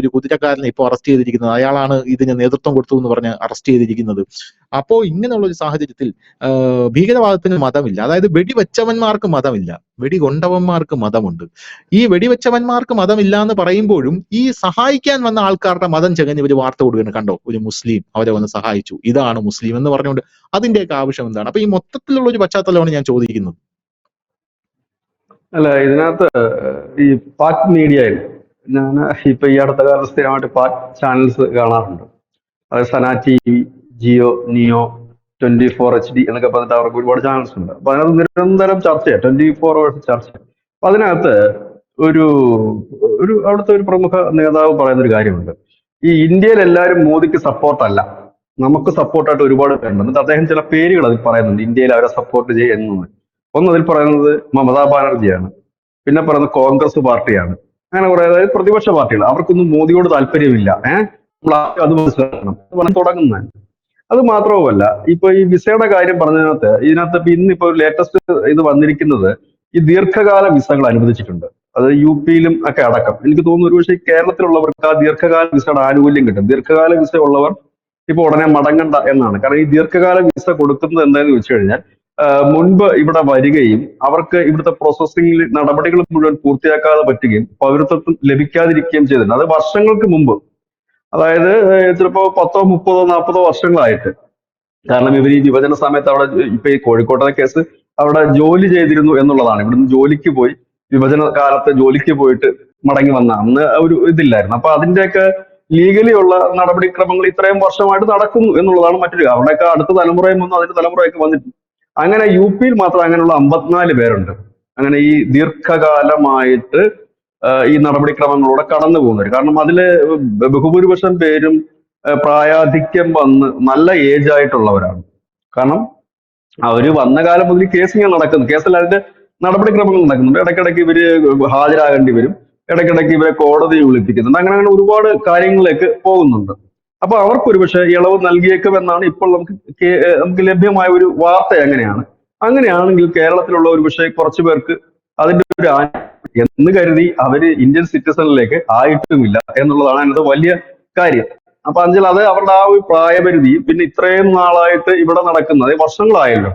ഒരു കുതിരക്കാരനെ ഇപ്പൊ അറസ്റ്റ് ചെയ്തിരിക്കുന്നത്. അയാളാണ് ഇതിന് നേതൃത്വം കൊടുത്തു എന്ന് പറഞ്ഞ് അറസ്റ്റ് ചെയ്തിരിക്കുന്നത്. അപ്പോ ഇങ്ങനെയുള്ള ഒരു സാഹചര്യത്തിൽ ഭീകരവാദത്തിന് മതമില്ല. അതായത് വെടിവെച്ചവന്മാർക്ക് മതമില്ല, വെടികൊണ്ടവന്മാർക്ക് മതമുണ്ട്. ഈ വെടിവെച്ചവന്മാർക്ക് മതമില്ല എന്ന് പറയുമ്പോഴും ഈ സഹായിക്കാൻ വന്ന ആൾക്കാരുടെ മതം ചകഞ്ഞ് ഇവര് വാർത്ത കൊടുക്കുകയാണ്. കണ്ടോ, ഒരു മുസ്ലിം അവരെ വന്ന് സഹായിച്ചു, ഇതാണ് മുസ്ലിം എന്ന് പറഞ്ഞുകൊണ്ട്. അതിന്റെയൊക്കെ ആവശ്യം എന്താണ്? അപ്പൊ ഈ മൊത്തത്തിലുള്ള ഒരു പശ്ചാത്തലമാണ് ഞാൻ ചോദിക്കുന്നത്. അല്ല, ഇതിനകത്ത് ഈ പാക് മീഡിയയിൽ ഞാൻ ഇപ്പൊ ഈ അടുത്ത കാലത്ത് സ്ഥിരമായിട്ട് പാക് ചാനൽസ് കാണാറുണ്ട്. അതായത് സന TV, ജിയോ, നിയോ, 24 HD എന്നൊക്കെ പറഞ്ഞിട്ട് അവർക്ക് ഒരുപാട് ചാനൽസ് ഉണ്ട്. അപ്പൊ അതിനകത്ത് നിരന്തരം ചർച്ചയാണ്, 24 hours ചർച്ച. അപ്പൊ അതിനകത്ത് ഒരു ഒരു അവിടുത്തെ ഒരു പ്രമുഖ നേതാവ് പറയുന്ന ഒരു കാര്യമുണ്ട്. ഈ ഇന്ത്യയിൽ എല്ലാവരും മോദിക്ക് സപ്പോർട്ടല്ല, നമുക്ക് സപ്പോർട്ടായിട്ട് ഒരുപാട് പേരുണ്ട്. എന്നിട്ട് അദ്ദേഹം ചില പേരുകൾ അതിൽ പറയുന്നുണ്ട്, ഇന്ത്യയിൽ അവരെ സപ്പോർട്ട് ചെയ്യുന്നത്. ഒന്ന് അതിൽ പറയുന്നത് മമതാ ബാനർജിയാണ്, പിന്നെ പറയുന്നത് കോൺഗ്രസ് പാർട്ടിയാണ്. അങ്ങനെ കുറെ, അതായത് പ്രതിപക്ഷ പാർട്ടികൾ, അവർക്കൊന്നും മോദിയോട് താല്പര്യമില്ല. നമ്മൾ ആദ്യം അത് മനസ്സിലാക്കണം, അത് പറഞ്ഞ് തുടങ്ങുന്നത്. അത് മാത്രവുമല്ല, ഇപ്പൊ ഈ വിസയുടെ കാര്യം പറഞ്ഞതിനകത്ത്, ഇതിനകത്ത് ഇപ്പൊ ഇന്നിപ്പോ ലേറ്റസ്റ്റ് ഇത് വന്നിരിക്കുന്നത്, ഈ ദീർഘകാല വിസകൾ അനുവദിച്ചിട്ടുണ്ട്. അത് UP-യിലും ഒക്കെ അടക്കം. എനിക്ക് തോന്നുന്നു ഒരുപക്ഷെ കേരളത്തിലുള്ളവർക്ക് ആ ദീർഘകാല വിസയുടെ ആനുകൂല്യം കിട്ടും. ദീർഘകാല വിസ ഉള്ളവർ ഇപ്പൊ ഉടനെ മടങ്ങണ്ട എന്നാണ്. കാരണം ഈ ദീർഘകാല വിസ കൊടുക്കുന്നത് എന്താണെന്ന് വെച്ച് കഴിഞ്ഞാൽ, മുൻപ് ഇവിടെ വരികയും അവർക്ക് ഇവിടുത്തെ പ്രോസസ്സിംഗ് നടപടികൾ മുഴുവൻ പൂർത്തിയാക്കാതെ പറ്റുകയും പൗരത്വം ലഭിക്കാതിരിക്കുകയും ചെയ്തിട്ടുണ്ട്. അത് വർഷങ്ങൾക്ക് മുമ്പ്, അതായത് ചിലപ്പോ 10, 30, 40 വർഷങ്ങളായിട്ട്. കാരണം ഇവർ ഈ വിഭജന സമയത്ത് അവിടെ, ഇപ്പൊ ഈ കോഴിക്കോട്ടെ കേസ്, അവിടെ ജോലി ചെയ്തിരുന്നു എന്നുള്ളതാണ്. ഇവിടുന്ന് ജോലിക്ക് പോയി, വിഭജന കാലത്ത് ജോലിക്ക് പോയിട്ട് മടങ്ങി വന്ന അന്ന് ഒരു ഇതില്ലായിരുന്നു. അപ്പൊ അതിന്റെയൊക്കെ ലീഗലി ഉള്ള നടപടിക്രമങ്ങൾ ഇത്രയും വർഷമായിട്ട് നടക്കുന്നു എന്നുള്ളതാണ് മറ്റൊരു. അവിടെയൊക്കെ അടുത്ത തലമുറയും വന്നു, അതിന്റെ തലമുറയൊക്കെ വന്നിട്ടുണ്ട്. അങ്ങനെ UP-യിൽ മാത്രം അങ്ങനെയുള്ള 54 പേരുണ്ട്. അങ്ങനെ ഈ ദീർഘകാലമായിട്ട് ഈ നടപടിക്രമങ്ങളിലൂടെ കടന്നു പോകുന്നവർ. കാരണം അതില് ബഹുഭൂരിപക്ഷം പേരും പ്രായാധിക്യം വന്ന് നല്ല ഏജ് ആയിട്ടുള്ളവരാണ്. കാരണം അവര് വന്ന കാലം മുതൽ കേസ് ഇങ്ങനെ നടക്കുന്നു, കേസിൽ അതിന്റെ നടപടിക്രമങ്ങൾ നടക്കുന്നുണ്ട്. ഇടയ്ക്കിടയ്ക്ക് ഇവര് ഹാജരാകേണ്ടി വരും, ഇടയ്ക്കിടയ്ക്ക് ഇവരെ കോടതി വിളിപ്പിക്കുന്നുണ്ട്. അങ്ങനെ അങ്ങനെ ഒരുപാട് കാര്യങ്ങളിലേക്ക് പോകുന്നുണ്ട്. അപ്പൊ അവർക്ക് ഒരുപക്ഷെ ഇളവ് നൽകിയേക്കും എന്നാണ് ഇപ്പോൾ നമുക്ക് ലഭ്യമായ ഒരു വാർത്ത. അങ്ങനെയാണ്. അങ്ങനെയാണെങ്കിൽ കേരളത്തിലുള്ള ഒരുപക്ഷെ കുറച്ചു പേർക്ക് അതിന്റെ ഒരു എന്ന് കരുതി അവര് ഇന്ത്യൻ സിറ്റിസണിലേക്ക് ആയിട്ടുമില്ല എന്നുള്ളതാണ് അതിനകത്ത് വലിയ കാര്യം. അപ്പൊ അഞ്ചൽ അത് അവരുടെ ആ ഒരു പ്രായപരിധിയും, പിന്നെ ഇത്രയും നാളായിട്ട് ഇവിടെ നടക്കുന്നത്, വർഷങ്ങളായല്ലോ,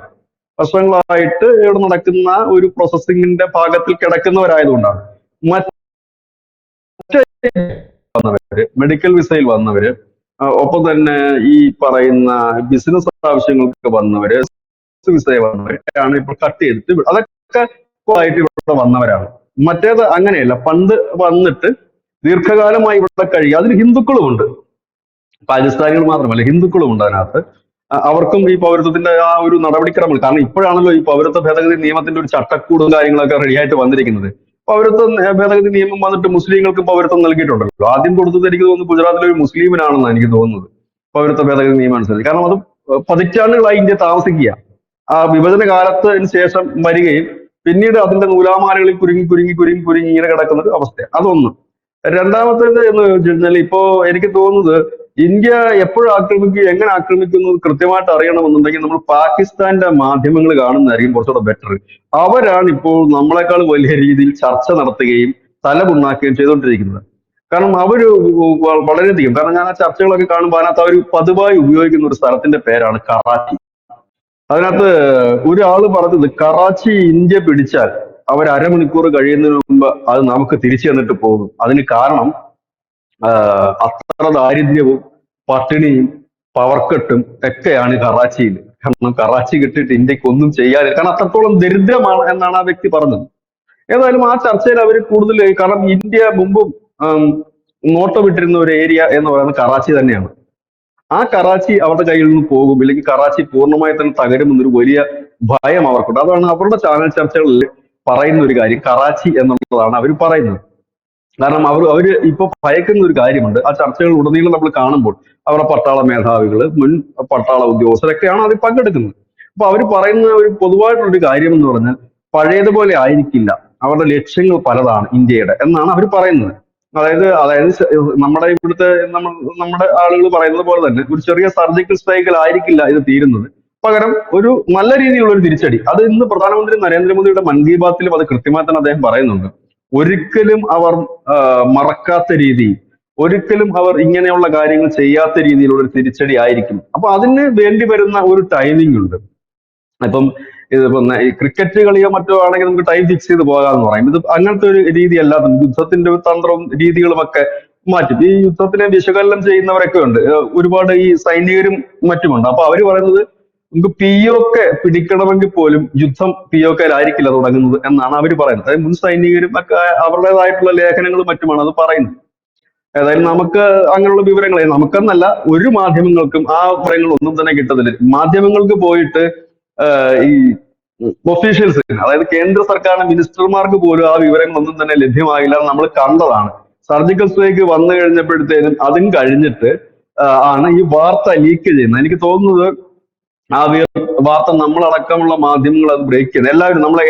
വർഷങ്ങളായിട്ട് ഇവിടെ നടക്കുന്ന ഒരു പ്രോസസ്സിങ്ങിന്റെ ഭാഗത്തിൽ കിടക്കുന്നവരായതുകൊണ്ടാണ്. വന്നവര്, മെഡിക്കൽ വിസയിൽ വന്നവര്, ഒപ്പം തന്നെ ഈ പറയുന്ന ബിസിനസ് ആവശ്യങ്ങൾക്ക് വന്നവര്, വിസയിൽ വന്നവരാണ് ഇപ്പോൾ കട്ട് ചെയ്തിട്ട് അതൊക്കെ ആയിട്ട് ഇവിടെ വന്നവരാണ്. മറ്റേത് അങ്ങനെയല്ല, പണ്ട് വന്നിട്ട് ദീർഘകാലമായി ഇവിടെ കഴിയുക. അതിൽ ഹിന്ദുക്കളുമുണ്ട്, പാകിസ്ഥാനികൾ മാത്രമല്ല, ഹിന്ദുക്കളുമുണ്ട് അതിനകത്ത്. അവർക്കും ഈ പൗരത്വത്തിന്റെ ആ ഒരു നടപടിക്രമങ്ങൾ, കാരണം ഇപ്പോഴാണല്ലോ ഈ പൗരത്വ ഭേദഗതി നിയമത്തിന്റെ ഒരു ചട്ടക്കൂടും കാര്യങ്ങളൊക്കെ റെഡിയായിട്ട് വന്നിരിക്കുന്നത്. പൗരത്വ ഭേദഗതി നിയമം വന്നിട്ട് മുസ്ലിങ്ങൾക്ക് പൗരത്വം നൽകിയിട്ടുണ്ടല്ലോ. ആദ്യം കൊടുത്തത് എനിക്ക് തോന്നുന്നു ഗുജറാത്തിലെ ഒരു മുസ്ലിമിനാണെന്നാണ് എനിക്ക് തോന്നുന്നത്, പൗരത്വ ഭേദഗതി നിയമം അനുസരിച്ച്. കാരണം അത് പതിറ്റാണ്ടുകളായി ഇന്ത്യ താമസിക്കുക, ആ വിഭജന കാലത്തിന് ശേഷം വരികയും പിന്നീട് അതിന്റെ നൂലാമാലകളിൽ കുരുങ്ങി കുരുങ്ങി കുരുങ്ങി കുരുങ്ങി ഇങ്ങനെ കിടക്കുന്ന ഒരു അവസ്ഥ. അതൊന്ന്. രണ്ടാമത്തേത് എന്ന് വെച്ച് കഴിഞ്ഞാൽ, ഇപ്പോ എനിക്ക് തോന്നുന്നത് ഇന്ത്യ എപ്പോഴും ആക്രമിക്കും, എങ്ങനെ ആക്രമിക്കുന്നു കൃത്യമായിട്ട് അറിയണമെന്നുണ്ടെങ്കിൽ നമ്മൾ പാകിസ്ഥാന്റെ മാധ്യമങ്ങൾ കാണുന്നതായിരിക്കും കുറച്ചുകൂടെ ബെറ്റർ. അവരാണ് ഇപ്പോൾ നമ്മളെക്കാൾ വലിയ രീതിയിൽ ചർച്ച നടത്തുകയും തലമുണ്ടാക്കുകയും ചെയ്തുകൊണ്ടിരിക്കുന്നത്. കാരണം അവര് വളരെയധികം, കാരണം ഞാൻ ആ ചർച്ചകളൊക്കെ കാണുമ്പോൾ അതിനകത്ത് അവർ പതിവായി ഉപയോഗിക്കുന്ന ഒരു സ്ഥലത്തിന്റെ പേരാണ് കറാച്ചി. അതിനകത്ത് ഒരാള് പറഞ്ഞത്, കറാച്ചി ഇന്ത്യ പിടിച്ചാൽ അവർ അരമണിക്കൂർ കഴിയുന്നതിന് മുമ്പ് അത് നമുക്ക് തിരിച്ചു തന്നിട്ട് പോകും. അതിന് കാരണം അത്ര ദാരിദ്ര്യവും പട്ടിണിയും പവർക്കെട്ടും ഒക്കെയാണ് കറാച്ചിയിൽ. കാരണം കറാച്ചി കിട്ടിയിട്ട് ഇന്ത്യക്ക് ഒന്നും ചെയ്യാനില്ല, കാരണം അത്രത്തോളം ദരിദ്രമാണ് എന്നാണ് ആ വ്യക്തി പറഞ്ഞത്. ഏതായാലും ആ ചർച്ചയിൽ അവർ കൂടുതൽ, കാരണം ഇന്ത്യ മുമ്പും ആം, നോട്ടമിട്ടിരുന്ന ഒരു ഏരിയ എന്ന് പറയുന്നത് കറാച്ചി തന്നെയാണ്. ആ കറാച്ചി അവരുടെ കയ്യിൽ നിന്ന് പോകും, ഇല്ലെങ്കിൽ കറാച്ചി പൂർണ്ണമായി തന്നെ തകരുമെന്നൊരു വലിയ ഭയം അവർക്കുണ്ട്. അതാണ് അവരുടെ ചാനൽ ചർച്ചകളിൽ പറയുന്ന ഒരു കാര്യം, കറാച്ചി എന്നുള്ളതാണ് അവർ പറയുന്നത്. കാരണം അവര് ഇപ്പൊ ഭയക്കുന്ന ഒരു കാര്യമുണ്ട്. ആ ചർച്ചകൾ ഉടനീളം നമ്മൾ കാണുമ്പോൾ അവരുടെ പട്ടാള മേധാവികള്, മുൻ പട്ടാള ഉദ്യോഗസ്ഥരൊക്കെയാണ് അതിൽ പങ്കെടുക്കുന്നത്. അപ്പൊ അവർ പറയുന്ന ഒരു പൊതുവായിട്ടുള്ളൊരു കാര്യം എന്ന് പറഞ്ഞാൽ, പഴയതുപോലെ ആയിരിക്കില്ല, അവരുടെ ലക്ഷ്യങ്ങൾ പലതാണ് ഇന്ത്യയുടെ എന്നാണ് അവർ പറയുന്നത്. അതായത് നമ്മുടെ ഇവിടുത്തെ നമ്മുടെ ആളുകൾ പറയുന്നത് പോലെ തന്നെ ഒരു ചെറിയ സർജിക്കൽ സ്ട്രൈക്കിൽ ആയിരിക്കില്ല ഇത് തീരുന്നത്. പകരം ഒരു നല്ല രീതിയിലുള്ള ഒരു തിരിച്ചടി. അത് ഇന്ന് പ്രധാനമന്ത്രി നരേന്ദ്രമോദിയുടെ മൻ കി ബാത്തിലും അത് കൃത്യമായി തന്നെ അദ്ദേഹം പറയുന്നുണ്ട്. ഒരിക്കലും അവർ മറക്കാത്ത രീതിയിൽ, ഒരിക്കലും അവർ ഇങ്ങനെയുള്ള കാര്യങ്ങൾ ചെയ്യാത്ത രീതിയിലുള്ള ഒരു തിരിച്ചടി ആയിരിക്കും. അപ്പൊ അതിന് വേണ്ടി വരുന്ന ഒരു ടൈമിംഗ് ഉണ്ട്. ഇപ്പം ഇതിപ്പോ ഈ ക്രിക്കറ്റ് കളിയോ മറ്റോ ആണെങ്കിൽ നമുക്ക് ടൈം ഫിക്സ് ചെയ്ത് പോകാമെന്ന് പറയും. ഇത് അങ്ങനത്തെ ഒരു രീതിയല്ല. യുദ്ധത്തിന്റെ ഒരു തന്ത്രവും രീതികളും ഒക്കെ മാറ്റും. ഈ യുദ്ധത്തിനെ വിശകലനം ചെയ്യുന്നവരൊക്കെ ഉണ്ട്, ഒരുപാട് ഈ സൈനികരും മറ്റുമുണ്ട്. അപ്പൊ അവര് പറയുന്നത്, നമുക്ക് POK പിടിക്കണമെങ്കിൽ പോലും യുദ്ധം POK-യിലായിരിക്കില്ല തുടങ്ങുന്നത് എന്നാണ് അവർ പറയുന്നത്. അതായത് മുൻ സൈനികരും ഒക്കെ അവരുടേതായിട്ടുള്ള ലേഖനങ്ങളും മറ്റുമാണ് അത് പറയുന്നത്. ഏതായാലും നമുക്ക് അങ്ങനെയുള്ള വിവരങ്ങൾ നമുക്കെന്നല്ല ഒരു മാധ്യമങ്ങൾക്കും ആ വിവരങ്ങൾ ഒന്നും തന്നെ കിട്ടത്തില്ല. മാധ്യമങ്ങൾക്ക് പോയിട്ട് ഈ ഒഫീഷ്യൽസ്, അതായത് കേന്ദ്ര സർക്കാരിന്റെ മിനിസ്റ്റർമാർക്ക് പോലും ആ വിവരങ്ങളൊന്നും തന്നെ ലഭ്യമായില്ല, നമ്മൾ കണ്ടതാണ്. സർജിക്കൽ സ്ട്രൈക്ക് വന്നു കഴിഞ്ഞപ്പോഴത്തേനും അതും കഴിഞ്ഞിട്ട് ആണ് ഈ വാർത്ത ലീക്ക് ചെയ്യുന്നത്. എനിക്ക് തോന്നുന്നത് ആ വാർത്ത നമ്മളടക്കമുള്ള മാധ്യമങ്ങൾ അത് ബ്രേക്ക് ചെയ്യുന്നത്,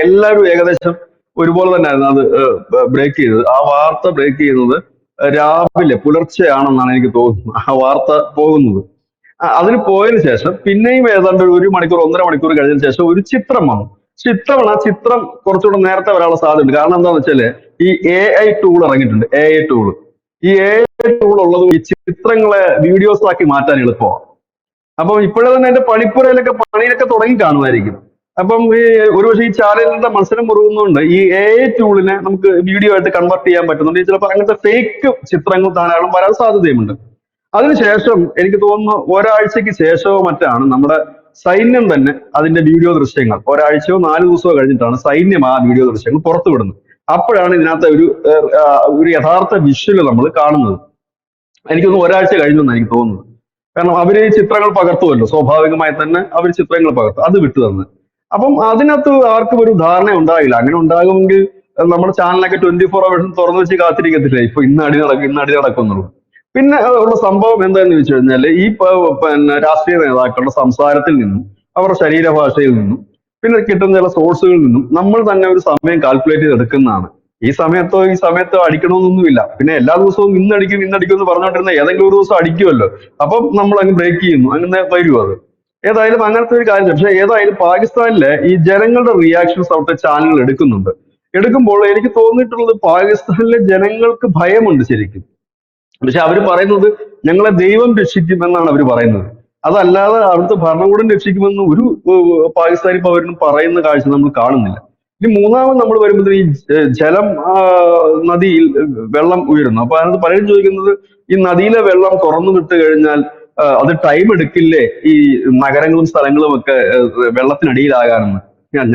എല്ലാവരും ഏകദേശം ഒരുപോലെ തന്നെയായിരുന്നു അത് ബ്രേക്ക് ചെയ്തത്. ആ വാർത്ത ബ്രേക്ക് ചെയ്യുന്നത് രാവിലെ പുലർച്ചെയാണെന്നാണ് എനിക്ക് തോന്നുന്നത് ആ വാർത്ത പോകുന്നത്. അതിന് പോയതിനു ശേഷം പിന്നെയും ഏതാണ്ട് ഒരു മണിക്കൂർ 1.5 മണിക്കൂർ കഴിഞ്ഞതിന് ശേഷം ഒരു ചിത്രം വന്നു. ആ ചിത്രം കുറച്ചുകൂടെ നേരത്തെ വരാനുള്ള സാധ്യതയുണ്ട്. കാരണം എന്താണെന്ന് വെച്ചാല് ഈ AI ടൂൾ ഇറങ്ങിയിട്ടുണ്ട്. ഈ AI ടൂൾ ഉള്ളത് ഈ ചിത്രങ്ങളെ വീഡിയോസ് ആക്കി മാറ്റാൻ എളുപ്പമാണ്. അപ്പം ഇപ്പോഴേ തന്നെ അതിന്റെ പണിയൊക്കെ തുടങ്ങി കാണുമായിരിക്കും. അപ്പം ഈ ഒരുപക്ഷെ ഈ ചാനലിന്റെ മത്സരം മുറുകുന്നതുകൊണ്ട് ഈ AI ടൂളിനെ നമുക്ക് വീഡിയോ ആയിട്ട് കൺവേർട്ട് ചെയ്യാൻ പറ്റുന്നുണ്ട്. ചിലപ്പോൾ അങ്ങനത്തെ ഫേക്ക് ചിത്രങ്ങൾ ധാരാളം വരാൻ സാധ്യതയുമുണ്ട്. അതിനുശേഷം എനിക്ക് തോന്നുന്നു ഒരാഴ്ചക്ക് ശേഷമോ മറ്റാണ് നമ്മുടെ സൈന്യം തന്നെ അതിന്റെ വീഡിയോ ദൃശ്യങ്ങൾ, ഒരാഴ്ചയോ 4 ദിവസമോ കഴിഞ്ഞിട്ടാണ് സൈന്യം ആ വീഡിയോ ദൃശ്യങ്ങൾ പുറത്തുവിടുന്നത്. അപ്പോഴാണ് ഇതിനകത്ത് ഒരു യഥാർത്ഥ വിഷ്വല് നമ്മൾ കാണുന്നത്. എനിക്കൊന്ന് ഒരാഴ്ച കഴിഞ്ഞു എന്നാണ് എനിക്ക് തോന്നുന്നത്. കാരണം അവര് ഈ ചിത്രങ്ങൾ പകർത്തുമല്ലോ, സ്വാഭാവികമായി തന്നെ അവർ ചിത്രങ്ങൾ പകർത്തും, അത് വിട്ടു തന്ന്. അപ്പം അതിനകത്ത് ആർക്കും ഒരു ധാരണ ഉണ്ടായില്ല. അങ്ങനെ ഉണ്ടാകുമെങ്കിൽ നമ്മുടെ ചാനലൊക്കെ 24 hours തുറന്നു വെച്ച് കാത്തിരിക്കത്തില്ല, ഇപ്പൊ ഇന്ന് അടി നടക്കും എന്നുള്ളത്. പിന്നെ ഉള്ള സംഭവം എന്താന്ന് ചോദിച്ചു കഴിഞ്ഞാൽ, ഈ പിന്നെ രാഷ്ട്രീയ നേതാക്കളുടെ സംസാരത്തിൽ നിന്നും അവരുടെ ശരീരഭാഷയിൽ നിന്നും പിന്നെ കിട്ടുന്ന ചില സോഴ്സുകളിൽ നിന്നും നമ്മൾ തന്നെ ഒരു സമയം കാൽക്കുലേറ്റ് ചെയ്ത് എടുക്കുന്നതാണ്. ഈ സമയത്തോ അടിക്കണമെന്നൊന്നുമില്ല. പിന്നെ എല്ലാ ദിവസവും ഇന്നടിക്കും എന്ന് പറഞ്ഞുകൊണ്ടിരുന്ന ഏതെങ്കിലും ഒരു ദിവസം അടിക്കുമല്ലോ. അപ്പം നമ്മൾ അങ്ങ് ബ്രേക്ക് ചെയ്യുന്നു, അങ്ങനെ വരും അത്. ഏതായാലും അങ്ങനത്തെ ഒരു കാര്യം. പക്ഷെ ഏതായാലും പാകിസ്ഥാനിലെ ഈ ജനങ്ങളുടെ റിയാക്ഷൻസ് അവിടുത്തെ ചാനലുകൾ എടുക്കുമ്പോൾ എനിക്ക് തോന്നിയിട്ടുള്ളത്, പാകിസ്ഥാനിലെ ജനങ്ങൾക്ക് ഭയമുണ്ട് ശരിക്കും. പക്ഷെ അവർ പറയുന്നത് ഞങ്ങളെ ദൈവം രക്ഷിക്കും എന്നാണ് അവർ പറയുന്നത്. അതല്ലാതെ അവിടുത്തെ ഭരണകൂടം രക്ഷിക്കുമെന്ന് ഒരു പാകിസ്ഥാനി പൗരനും പറയുന്ന കാഴ്ച നമ്മൾ കാണുന്നില്ല. ഇനി മൂന്നാമത് നമ്മൾ വരുമ്പോൾ ഈ ജലം നദിയിൽ വെള്ളം ഉയരുന്നു. അപ്പൊ അതിനകത്ത് പലരും ചോദിക്കുന്നത്, ഈ നദിയിലെ വെള്ളം തുറന്നു വിട്ട് കഴിഞ്ഞാൽ അത് ടൈം എടുക്കില്ലേ ഈ നഗരങ്ങളും സ്ഥലങ്ങളും ഒക്കെ വെള്ളത്തിനടിയിലാകാനെന്ന്.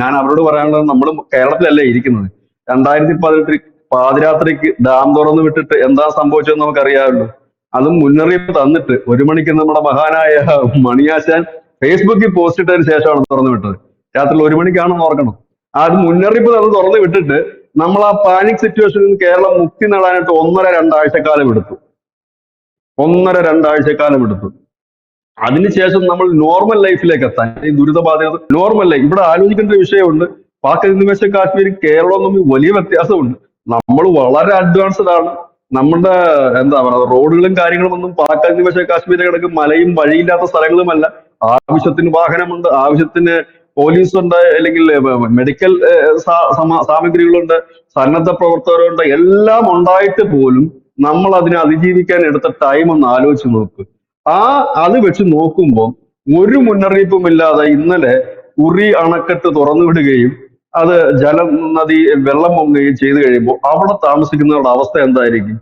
ഞാൻ അവരോട് പറയാനുള്ളത്, നമ്മൾ കേരളത്തിലല്ലേ ഇരിക്കുന്നത്. 2018 പാതിരാത്രിക്ക് ഡാം തുറന്നു വിട്ടിട്ട് എന്താ സംഭവിച്ചതെന്ന് നമുക്കറിയാമല്ലോ. അതും മുന്നറിയിപ്പ് തന്നിട്ട് 1 മണിക്ക് നമ്മുടെ മഹാനായ മണിയാശാൻ ഫേസ്ബുക്കിൽ പോസ്റ്റ് ഇട്ടതിന് ശേഷമാണ് തുറന്നു വിട്ടത്. രാത്രി 1 മണിക്കാണെന്ന് ഓർക്കണം. അത് മുന്നറിയിപ്പ് തുറന്നു വിട്ടിട്ട് നമ്മൾ ആ പാനിക് സിറ്റുവേഷനിൽ നിന്ന് കേരളം മുക്തി നേടാനായിട്ട് 1.5-2 ആഴ്ചക്കാലം എടുത്തു. 1.5-2 ആഴ്ചക്കാലം എടുത്തു. അതിനുശേഷം നമ്മൾ നോർമൽ ലൈഫിലേക്ക് എത്താൻ, ഈ ദുരിതബാധിത നോർമൽ ലൈഫ്, ഇവിടെ ആലോചിക്കേണ്ട ഒരു വിഷയമുണ്ട്. പാക് അധിനിവേശ കാശ്മീരും കേരളവും തമ്മിൽ വലിയ വ്യത്യാസമുണ്ട്. നമ്മൾ വളരെ അഡ്വാൻസ്ഡ് ആണ്. നമ്മുടെ എന്താ പറയുക, റോഡുകളും കാര്യങ്ങളും ഒന്നും പാക് അധിനിവേശ കാശ്മീരെ കിടക്കും മലയും വഴിയില്ലാത്ത സ്ഥലങ്ങളുമല്ല. ആവശ്യത്തിന് വാഹനമുണ്ട്, ആവശ്യത്തിന് പോലീസുണ്ട്, അല്ലെങ്കിൽ മെഡിക്കൽ സാമഗ്രികളുണ്ട്, സന്നദ്ധ പ്രവർത്തകരുണ്ട്, എല്ലാം ഉണ്ടായിട്ട് പോലും നമ്മൾ അതിനെ അതിജീവിക്കാൻ എടുത്ത ടൈം ഒന്ന് ആലോചിച്ച് നോക്ക്. അത് വെച്ച് നോക്കുമ്പോൾ ഒരു മുന്നറിയിപ്പും ഇല്ലാതെ ഇന്നലെ ഉറി അണക്കെട്ട് തുറന്നു വിടുകയും അത് ജലം നദി വെള്ളം പൊങ്ങുകയും ചെയ്തു കഴിയുമ്പോൾ അവിടെ താമസിക്കുന്നവരുടെ അവസ്ഥ എന്തായിരിക്കും?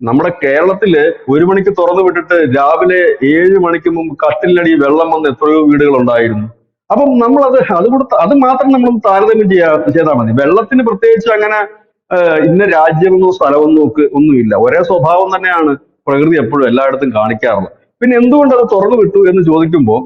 നമ്മുടെ കേരളത്തില് 1 മണിക്ക് തുറന്നു വിട്ടിട്ട് രാവിലെ 7 മണിക്ക് മുമ്പ് കട്ടിലടി വെള്ളം വന്ന് എത്രയോ വീടുകൾ ഉണ്ടായിരുന്നു. അപ്പം നമ്മളത് അതുകൂടെ അത് മാത്രം നമ്മൾ താരതമ്യം ചെയ്താൽ മതി. വെള്ളത്തിന് പ്രത്യേകിച്ച് അങ്ങനെ ഇന്ന രാജ്യമെന്നോ സ്ഥലമെന്നോ ഒക്കെ ഒന്നുമില്ല. ഒരേ സ്വഭാവം തന്നെയാണ് പ്രകൃതി എപ്പോഴും എല്ലായിടത്തും കാണിക്കാറുള്ളത്. പിന്നെ എന്തുകൊണ്ട് അത് തുറന്നു വിട്ടു എന്ന് ചോദിക്കുമ്പോൾ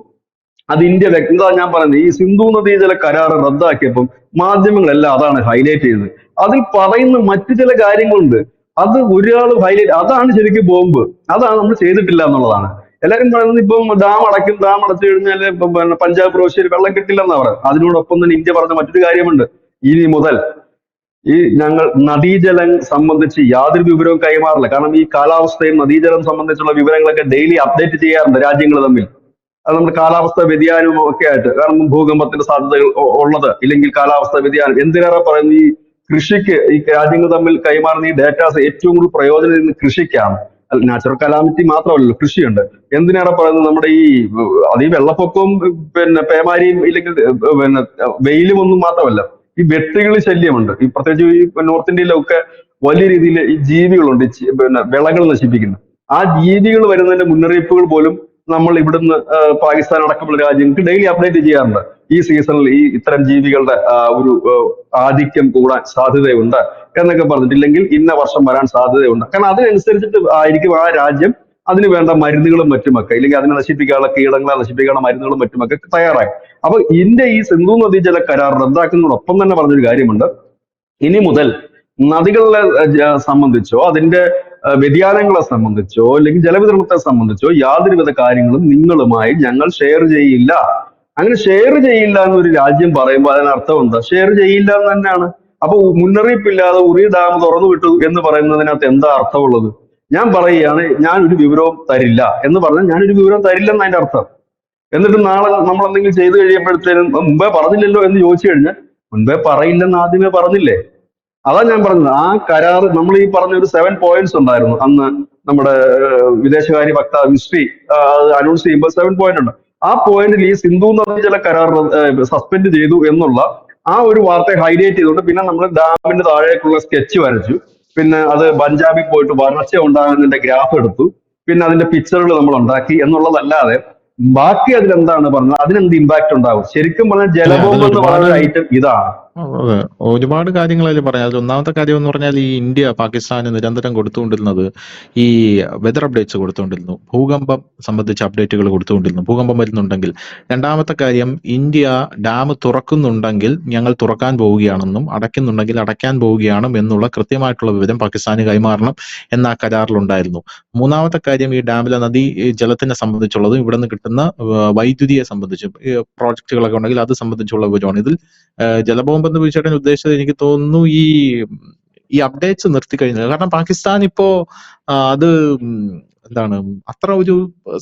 അത് ഇന്ത്യ വ്യക്തത ഞാൻ പറയുന്നത് ഈ സിന്ധു നദീജല കരാർ റദ്ദാക്കിയപ്പം മാധ്യമങ്ങളെല്ലാം അതാണ് ഹൈലൈറ്റ് ചെയ്തത്. അതിൽ പറയുന്ന മറ്റു ചില കാര്യങ്ങളുണ്ട്. അത് ഒരാൾ ഹൈലൈറ്റ് അതാണ് ശരിക്കും ബോംബ്. അതാണ് നമ്മൾ ചെയ്തിട്ടില്ല എന്നുള്ളതാണ്. എല്ലാരും പറയുന്നത് ഇപ്പം ഡാം അടയ്ക്കും, ഡാം അടച്ചു കഴിഞ്ഞാൽ പിന്നെ പഞ്ചാബ് പ്രവിശ്യയിൽ വെള്ളം കിട്ടില്ലെന്നാ പറയുന്നത്. അതിനോടൊപ്പം തന്നെ ഇന്ത്യ പറഞ്ഞ മറ്റൊരു കാര്യമുണ്ട്. ഇനി മുതൽ ഈ ഞങ്ങൾ നദീജലം സംബന്ധിച്ച് യാതൊരു വിവരവും കൈമാറില്ല. കാരണം ഈ കാലാവസ്ഥയും നദീജലം സംബന്ധിച്ചുള്ള വിവരങ്ങളൊക്കെ ഡെയിലി അപ്ഡേറ്റ് ചെയ്യാറുണ്ട് രാജ്യങ്ങൾ തമ്മിൽ. അത് നമ്മുടെ കാലാവസ്ഥ വ്യതിയാനവും ഒക്കെ ആയിട്ട്. കാരണം ഭൂകമ്പത്തിന്റെ സാധ്യതകൾ ഉള്ളത്, ഇല്ലെങ്കിൽ കാലാവസ്ഥ വ്യതിയാനം, എന്തിനേറെ പറയുന്നു ഈ കൃഷിക്ക് ഈ രാജ്യങ്ങൾ തമ്മിൽ കൈമാറുന്ന ഈ ഡേറ്റാസ് ഏറ്റവും കൂടുതൽ പ്രയോജനം ചെയ്യുന്നത് കൃഷിക്കാണ്. നാച്ചുറൽ കലാമിറ്റി മാത്രമല്ലല്ലോ, കൃഷിയുണ്ട്. എന്തിനേറെ പറയുന്നത് നമ്മുടെ ഈ അത് ഈ വെള്ളപ്പൊക്കവും പിന്നെ പേമാരിയും ഇല്ലെങ്കിൽ പിന്നെ വെയിലും ഒന്നും മാത്രമല്ല, ഈ വെട്ടുകിളി ശല്യമുണ്ട്. ഈ പ്രത്യേകിച്ച് ഈ നോർത്ത് ഇന്ത്യയിലൊക്കെ വലിയ രീതിയിൽ ഈ ജീവികളുണ്ട്, പിന്നെ വിളകൾ നശിപ്പിക്കുന്നത്. ആ ജീവികൾ വരുന്നതിന്റെ മുന്നറിയിപ്പുകൾ പോലും നമ്മൾ ഇവിടുന്ന് പാകിസ്ഥാൻ അടക്കമുള്ള രാജ്യങ്ങൾക്ക് ഡെയിലി അപ്ഡേറ്റ് ചെയ്യാറുണ്ട്. ഈ സീസണിൽ ഈ ഇത്തരം ജീവികളുടെ ഒരു ആധിക്യം കൂടാൻ സാധ്യതയുണ്ട് എന്നൊക്കെ പറഞ്ഞിട്ടില്ലെങ്കിൽ ഇന്ന വർഷം വരാൻ സാധ്യതയുണ്ട്. കാരണം അതിനനുസരിച്ചിട്ട് ആയിരിക്കും ആ രാജ്യം അതിന് വേണ്ട മരുന്നുകളും മറ്റുമൊക്കെ, ഇല്ലെങ്കിൽ അതിനെ നശിപ്പിക്കാനുള്ള കീടങ്ങളെ നശിപ്പിക്കാനുള്ള മരുന്നുകളും മറ്റുമൊക്കെ തയ്യാറായി. അപ്പൊ ഇന്ത്യ ഈ സിന്ധു നദീജല കരാർ റദ്ദാക്കുന്നതോടൊപ്പം തന്നെ പറഞ്ഞൊരു കാര്യമുണ്ട്. ഇനി മുതൽ നദികളെ സംബന്ധിച്ചോ അതിന്റെ വ്യതിയാനങ്ങളെ സംബന്ധിച്ചോ അല്ലെങ്കിൽ ജലവിതരണത്തെ സംബന്ധിച്ചോ യാതൊരുവിധ കാര്യങ്ങളും നിങ്ങളുമായി ഞങ്ങൾ ഷെയർ ചെയ്യില്ല. അങ്ങനെ ഷെയർ ചെയ്യില്ല എന്നൊരു രാജ്യം പറയുമ്പോൾ അതിനർത്ഥം എന്താ? ഷെയർ ചെയ്യില്ല എന്ന് തന്നെയാണ്. അപ്പൊ മുന്നറിയിപ്പില്ലാതെ ഉറി ഡാം തുറന്നു വിട്ടു എന്ന് പറയുന്നതിനകത്ത് എന്താ അർത്ഥമുള്ളത്? ഞാൻ പറയുകയാണ് ഞാൻ ഒരു വിവരവും തരില്ല എന്ന് പറഞ്ഞാൽ ഞാനൊരു വിവരവും തരില്ലെന്ന് അതിന്റെ അർത്ഥം. എന്നിട്ട് നാളെ നമ്മൾ എന്തെങ്കിലും ചെയ്തു കഴിയുമ്പോഴത്തേനും മുമ്പേ പറഞ്ഞില്ലല്ലോ എന്ന് ചോദിച്ചു കഴിഞ്ഞാൽ മുൻപേ പറയില്ലെന്ന് ആദ്യമേ പറഞ്ഞില്ലേ? അതാ ഞാൻ പറഞ്ഞത്. ആ കരാർ നമ്മൾ ഈ പറഞ്ഞ ഒരു 7 പോയിന്റ്സ് ഉണ്ടായിരുന്നു അന്ന് നമ്മുടെ വിദേശകാര്യ വക്താവ് മിസ്ട്രി അത് അനൗൺസ് ചെയ്യുമ്പോൾ 7 പോയിന്റ് ഉണ്ട്. ആ പോയിന്റിൽ ഈ സിന്ധു നദീജല കരാർ സസ്പെൻഡ് ചെയ്തു എന്നുള്ള ആ ഒരു വാർത്തയെ ഹൈലൈറ്റ് ചെയ്തുകൊണ്ട് പിന്നെ നമ്മൾ ഡാമിന്റെ താഴേക്കുള്ള സ്കെച്ച് വരച്ചു. പിന്നെ അത് പഞ്ചാബിൽ പോയിട്ട് വരൾച്ച ഉണ്ടാകുന്നതിന്റെ ഗ്രാഫ് എടുത്തു. പിന്നെ അതിന്റെ പിക്ചറുകൾ നമ്മൾ ഉണ്ടാക്കി എന്നുള്ളതല്ലാതെ ബാക്കി അതിലെന്താണ് പറഞ്ഞത്, അതിനെന്ത് ഇമ്പാക്ട് ഉണ്ടാവും? ശരിക്കും പറഞ്ഞാൽ അല്ലെ ജലബോംബ് എന്ന് അതിലൊരുപാട് പറയുന്ന ഒരു ഐറ്റം ഇതാണ്. അതെ, ഒരുപാട് കാര്യങ്ങൾ അതിൽ പറയാം. അതിൽ ഒന്നാമത്തെ കാര്യം എന്ന് പറഞ്ഞാൽ ഈ ഇന്ത്യ പാകിസ്ഥാന് നിരന്തരം കൊടുത്തുകൊണ്ടിരുന്നത് ഈ വെതർ അപ്ഡേറ്റ്സ് കൊടുത്തുകൊണ്ടിരുന്നു, ഭൂകമ്പം സംബന്ധിച്ച അപ്ഡേറ്റുകൾ കൊടുത്തുകൊണ്ടിരുന്നു, ഭൂകമ്പം വരുന്നുണ്ടെങ്കിൽ. രണ്ടാമത്തെ കാര്യം, ഇന്ത്യ ഡാം തുറക്കുന്നുണ്ടെങ്കിൽ ഞങ്ങൾ തുറക്കാൻ പോവുകയാണെന്നും അടയ്ക്കുന്നുണ്ടെങ്കിൽ അടയ്ക്കാൻ പോവുകയാണ് എന്നുള്ള കൃത്യമായിട്ടുള്ള വിവരം പാകിസ്ഥാന് കൈമാറണം എന്ന ആ കരാറിലുണ്ടായിരുന്നു. മൂന്നാമത്തെ കാര്യം, ഈ ഡാമിലെ നദീ ജലത്തിനെ സംബന്ധിച്ചുള്ളതും ഇവിടെ നിന്ന് കിട്ടുന്ന വൈദ്യുതിയെ സംബന്ധിച്ചും പ്രോജക്റ്റുകളൊക്കെ ഉണ്ടെങ്കിൽ അത് സംബന്ധിച്ചുള്ള വിവരമാണ്. ഇതിൽ ജലബോംബ് എന്ന് വിളിച്ചേട്ടൻ ഉദ്ദേശിച്ചത് എനിക്ക് തോന്നുന്നു ഈ അപ്ഡേറ്റ്സ് നിർത്തിക്കഴിഞ്ഞത്. കാരണം പാകിസ്ഥാൻ ഇപ്പോ അത് എന്താണ് അത്ര ഒരു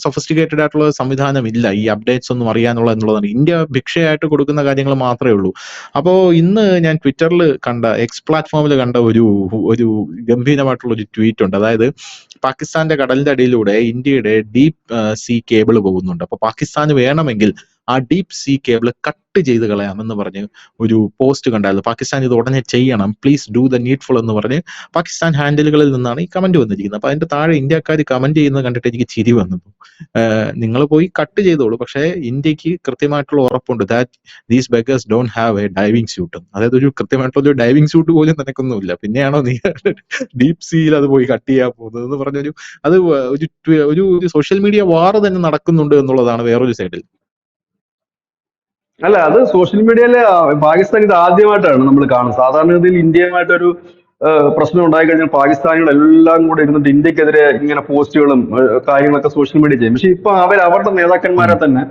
സൊഫിസ്റ്റിക്കേറ്റഡ് ആയിട്ടുള്ള സംവിധാനം ഇല്ല ഈ അപ്ഡേറ്റ്സ് ഒന്നും അറിയാനുള്ള എന്നുള്ളതാണ്. ഇന്ത്യ ഭിക്ഷയായിട്ട് കൊടുക്കുന്ന കാര്യങ്ങൾ മാത്രമേ ഉള്ളൂ. അപ്പോ ഇന്ന് ഞാൻ ട്വിറ്ററിൽ കണ്ട, എക്സ് പ്ലാറ്റ്ഫോമിൽ കണ്ട ഒരു ഗംഭീരമായിട്ടുള്ള ഒരു ട്വീറ്റ് ഉണ്ട്. അതായത് പാകിസ്ഥാന്റെ കടലിന്റെ അടിയിലൂടെ ഇന്ത്യയുടെ ഡീപ്പ് സീ കേബിൾ പോകുന്നുണ്ട്. അപ്പൊ പാകിസ്ഥാന് വേണമെങ്കിൽ ആ ഡീപ്പ് സീ കേബിൾ കട്ട് ചെയ്ത് കളയാമെന്ന് പറഞ്ഞ് ഒരു പോസ്റ്റ് കണ്ടായിരുന്നു. പാകിസ്ഥാൻ ഇത് ഉടനെ ചെയ്യണം, പ്ലീസ് ഡു ദ നീഡ്ഫുൾ എന്ന് പറഞ്ഞ് പാകിസ്ഥാൻ ഹാൻഡിലുകളിൽ നിന്നാണ് ഈ കമന്റ് വന്നിരിക്കുന്നത്. അപ്പൊ അതിന്റെ താഴെ ഇന്ത്യക്കാർ കമന്റ് ചെയ്യുന്നത് കണ്ടിട്ട് എനിക്ക് ചിരി വന്നു. നിങ്ങൾ പോയി കട്ട് ചെയ്തോളൂ, പക്ഷേ ഇന്ത്യക്ക് കൃത്യമായിട്ടുള്ള ഉറപ്പുണ്ട് that these beggars don't have a diving suit. അതായത് ഒരു കൃത്യമായിട്ടുള്ള ഒരു ഡൈവിംഗ് സ്യൂട്ട് പോലും നിനക്കൊന്നുമില്ല, പിന്നെയാണോ നീ ഡീപ് സീയിൽ അത് പോയി കട്ട് ചെയ്യാൻ പോകുന്നത് എന്ന് പറഞ്ഞൊരു അത് ഒരു സോഷ്യൽ മീഡിയ വാർ തന്നെ നടക്കുന്നുണ്ട് എന്നുള്ളതാണ് വേറൊരു സൈഡിൽ. അല്ല, അത് സോഷ്യൽ മീഡിയയിലെ പാകിസ്ഥാൻ ഇത് ആദ്യമായിട്ടാണ് നമ്മൾ കാണുന്നത്. സാധാരണഗതിയിൽ ഇന്ത്യയുമായിട്ടൊരു പ്രശ്നം ഉണ്ടായി കഴിഞ്ഞാൽ പാകിസ്ഥാനികൾ എല്ലാം കൂടെ ഇരുന്നിട്ട് ഇന്ത്യക്കെതിരെ ഇങ്ങനെ പോസ്റ്റുകളും കാര്യങ്ങളൊക്കെ സോഷ്യൽ മീഡിയ ചെയ്യും. പക്ഷെ ഇപ്പൊ അവരുടെ നേതാക്കന്മാരെ തന്നെ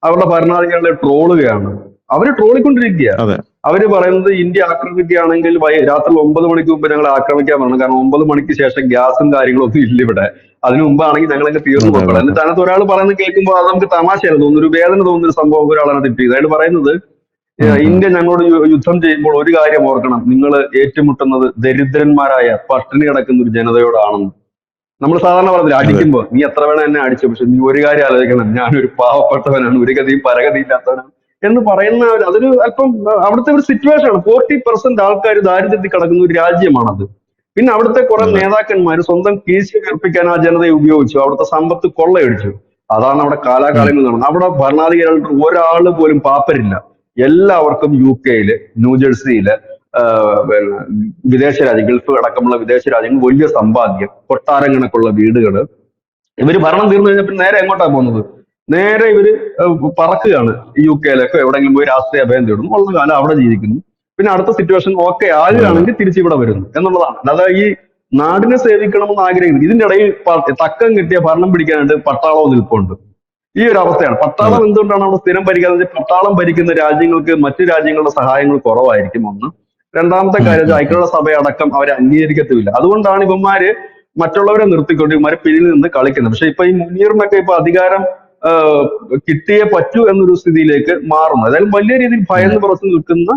അവരുടെ ഭരണാധികാരികളെ ട്രോളുകയാണ്. അവര് ട്രോളിക്കൊണ്ടിരിക്കുക. അതെ, അവര് പറയുന്നത് ഇന്ത്യ ആക്രമിക്കുകയാണെങ്കിൽ രാത്രി 9 മണിക്ക് മുമ്പ് ഞങ്ങൾ ആക്രമിക്കാൻ പറഞ്ഞു. കാരണം 9 മണിക്ക് ശേഷം ഗ്യാസും കാര്യങ്ങളും ഒന്നും ഇല്ല ഇവിടെ. അതിനു മുമ്പാണെങ്കിൽ ഞങ്ങളൊക്കെ തീർന്നു അതെ, പോക്കണം. അതെ, എന്നിട്ട് അതിനകത്ത് ഒരാൾ പറയുന്നത് കേൾക്കുമ്പോൾ അത് നമുക്ക് തമാശയാണ് തോന്നുന്നു, ഒരു വേദന തോന്നുന്ന ഒരു സംഭവം ഒരാളാണ് തിരിച്ചത്. അയാൾ പറയുന്നത് ഇന്ത്യ ഞങ്ങളോട് യുദ്ധം ചെയ്യുമ്പോൾ ഒരു കാര്യം ഓർക്കണം, നിങ്ങൾ ഏറ്റുമുട്ടുന്നത് ദരിദ്രന്മാരായ പട്ടിണി കിടക്കുന്ന ഒരു ജനതയോടാണെന്ന്. നമ്മൾ സാധാരണ പറഞ്ഞില്ല, അതെ, അടിക്കുമ്പോ നീ എത്ര വേണം എന്നെ അടിച്ചു, പക്ഷെ നീ ഒരു കാര്യം ആലോചിക്കണം, ഞാനൊരു പാവപ്പെട്ടവനാണ്, ഒരു ഗതിയും പരഗതിയില്ലാത്തവനാണ് എന്ന് പറയുന്ന അതൊരു അല്പം അവിടുത്തെ ഒരു സിറ്റുവേഷൻ ആണ്. 40% ആൾക്കാർ ദാരിദ്ര്യത്തിൽ കിടക്കുന്ന ഒരു രാജ്യമാണത്. പിന്നെ അവിടുത്തെ കുറെ അതെ. നേതാക്കന്മാർ സ്വന്തം കീശ വീർപ്പിക്കാൻ ആ ജനതയെ ഉപയോഗിച്ചു, അവിടുത്തെ സമ്പത്ത് കൊള്ളയടിച്ചു. അതാണ് അവിടെ ഉം. കാലാകാലങ്ങളിൽ നടന്നത്. അവിടെ ഭരണാധികാരികളുടെ ഒരാള് പോലും പാപ്പരില്ല. എല്ലാവർക്കും UK-യില്, ന്യൂജേഴ്സിയില്, പിന്നെ വിദേശ രാജ്യം, ഗൾഫ് അടക്കമുള്ള വിദേശ രാജ്യങ്ങൾ വലിയ സമ്പാദ്യം, കൊട്ടാരം കണക്കുള്ള വീടുകള്. ഇവര് ഭരണം തീർന്നു കഴിഞ്ഞാൽ പിന്നെ നേരെ എങ്ങോട്ടാ പോകുന്നത്? നേരെ ഇവര് പറക്കുകയാണ്. UK-യിലൊക്കെ എവിടെയെങ്കിലും പോയി രാഷ്ട്രീയ അഭയം തേടുന്നു, ഉള്ള കാലം അവിടെ ജീവിക്കുന്നു. പിന്നെ അടുത്ത സിറ്റുവേഷൻ ഓക്കെ അതെ അതെ. ആകുകയാണെങ്കിൽ തിരിച്ചിവിടെ വരുന്നു എന്നുള്ളതാണ്. അല്ലാതെ ഈ നാടിനെ സേവിക്കണമെന്ന് ആഗ്രഹിക്കുന്നു. ഇതിന്റെ ഇടയിൽ തക്കം കിട്ടിയ ഭരണം പിടിക്കാനായിട്ട് പട്ടാളവും നിൽപ്പുണ്ട്. ഈ ഒരു അവസ്ഥയാണ്. പട്ടാളം അതെ. എന്തുകൊണ്ടാണ് അവിടെ സ്ഥിരം ഭരിക്കാന്ന് വെച്ചാൽ, പട്ടാളം ഭരിക്കുന്ന രാജ്യങ്ങൾക്ക് മറ്റു രാജ്യങ്ങളുടെ സഹായങ്ങൾ കുറവായിരിക്കും ഒന്ന്. രണ്ടാമത്തെ ഉം, കാര്യം വെച്ചാൽ ഉം, ഉം. ഐക്യരാഷ്ട്ര അടക്കം അവരെ അംഗീകരിക്കത്തുമില്ല. അതുകൊണ്ടാണ് ഇവന്മാര് മറ്റുള്ളവരെ നിർത്തിക്കൊണ്ട് ഇവന്മാര് പിന്നിൽ നിന്ന് കളിക്കുന്നത്. പക്ഷെ ഇപ്പൊ ഈ മുനീറിനൊക്കെ ഇപ്പൊ അധികാരം ആഹ് കിട്ടിയേ പറ്റൂ എന്നൊരു സ്ഥിതിയിലേക്ക് മാറുന്നു. അതായത് വലിയ രീതിയിൽ ഉം. ഭയന്ന് പുറത്ത് നിൽക്കുന്ന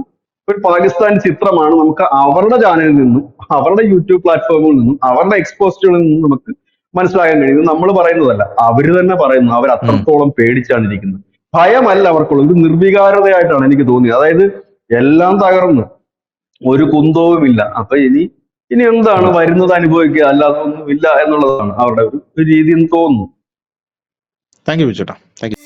ഒരു പാകിസ്ഥാൻ ചിത്രമാണ് നമുക്ക് അവരുടെ ചാനലിൽ നിന്നും, അവരുടെ യൂട്യൂബ് പ്ലാറ്റ്ഫോമിൽ നിന്നും, അവരുടെ എക്സ്പോസ്റ്റുകളിൽ നിന്നും നമുക്ക് മനസ്സിലാക്കാൻ കഴിയും. നമ്മൾ പറയുന്നതല്ല, അവര് തന്നെ പറയുന്നു. അവർ ഉം. അത്രത്തോളം പേടിച്ചാണ് ഇരിക്കുന്നത്. ഭയമല്ല അവർക്കുള്ളത്, ഒരു നിർവികാരതയായിട്ടാണ് എനിക്ക് തോന്നിയത്. അതായത് എല്ലാം തകർന്നു, ഒരു കുന്തവും ഇല്ല. അപ്പൊ ഇനി എന്താണ് അതെ. വരുന്നത് അനുഭവിക്കുക, അല്ലാതെ ഒന്നും ഇല്ല എന്നുള്ളതാണ് അവരുടെ ഒരു രീതി എന്ന് തോന്നുന്നു. താങ്ക് യു ബിജുട്ടാ. Thank U.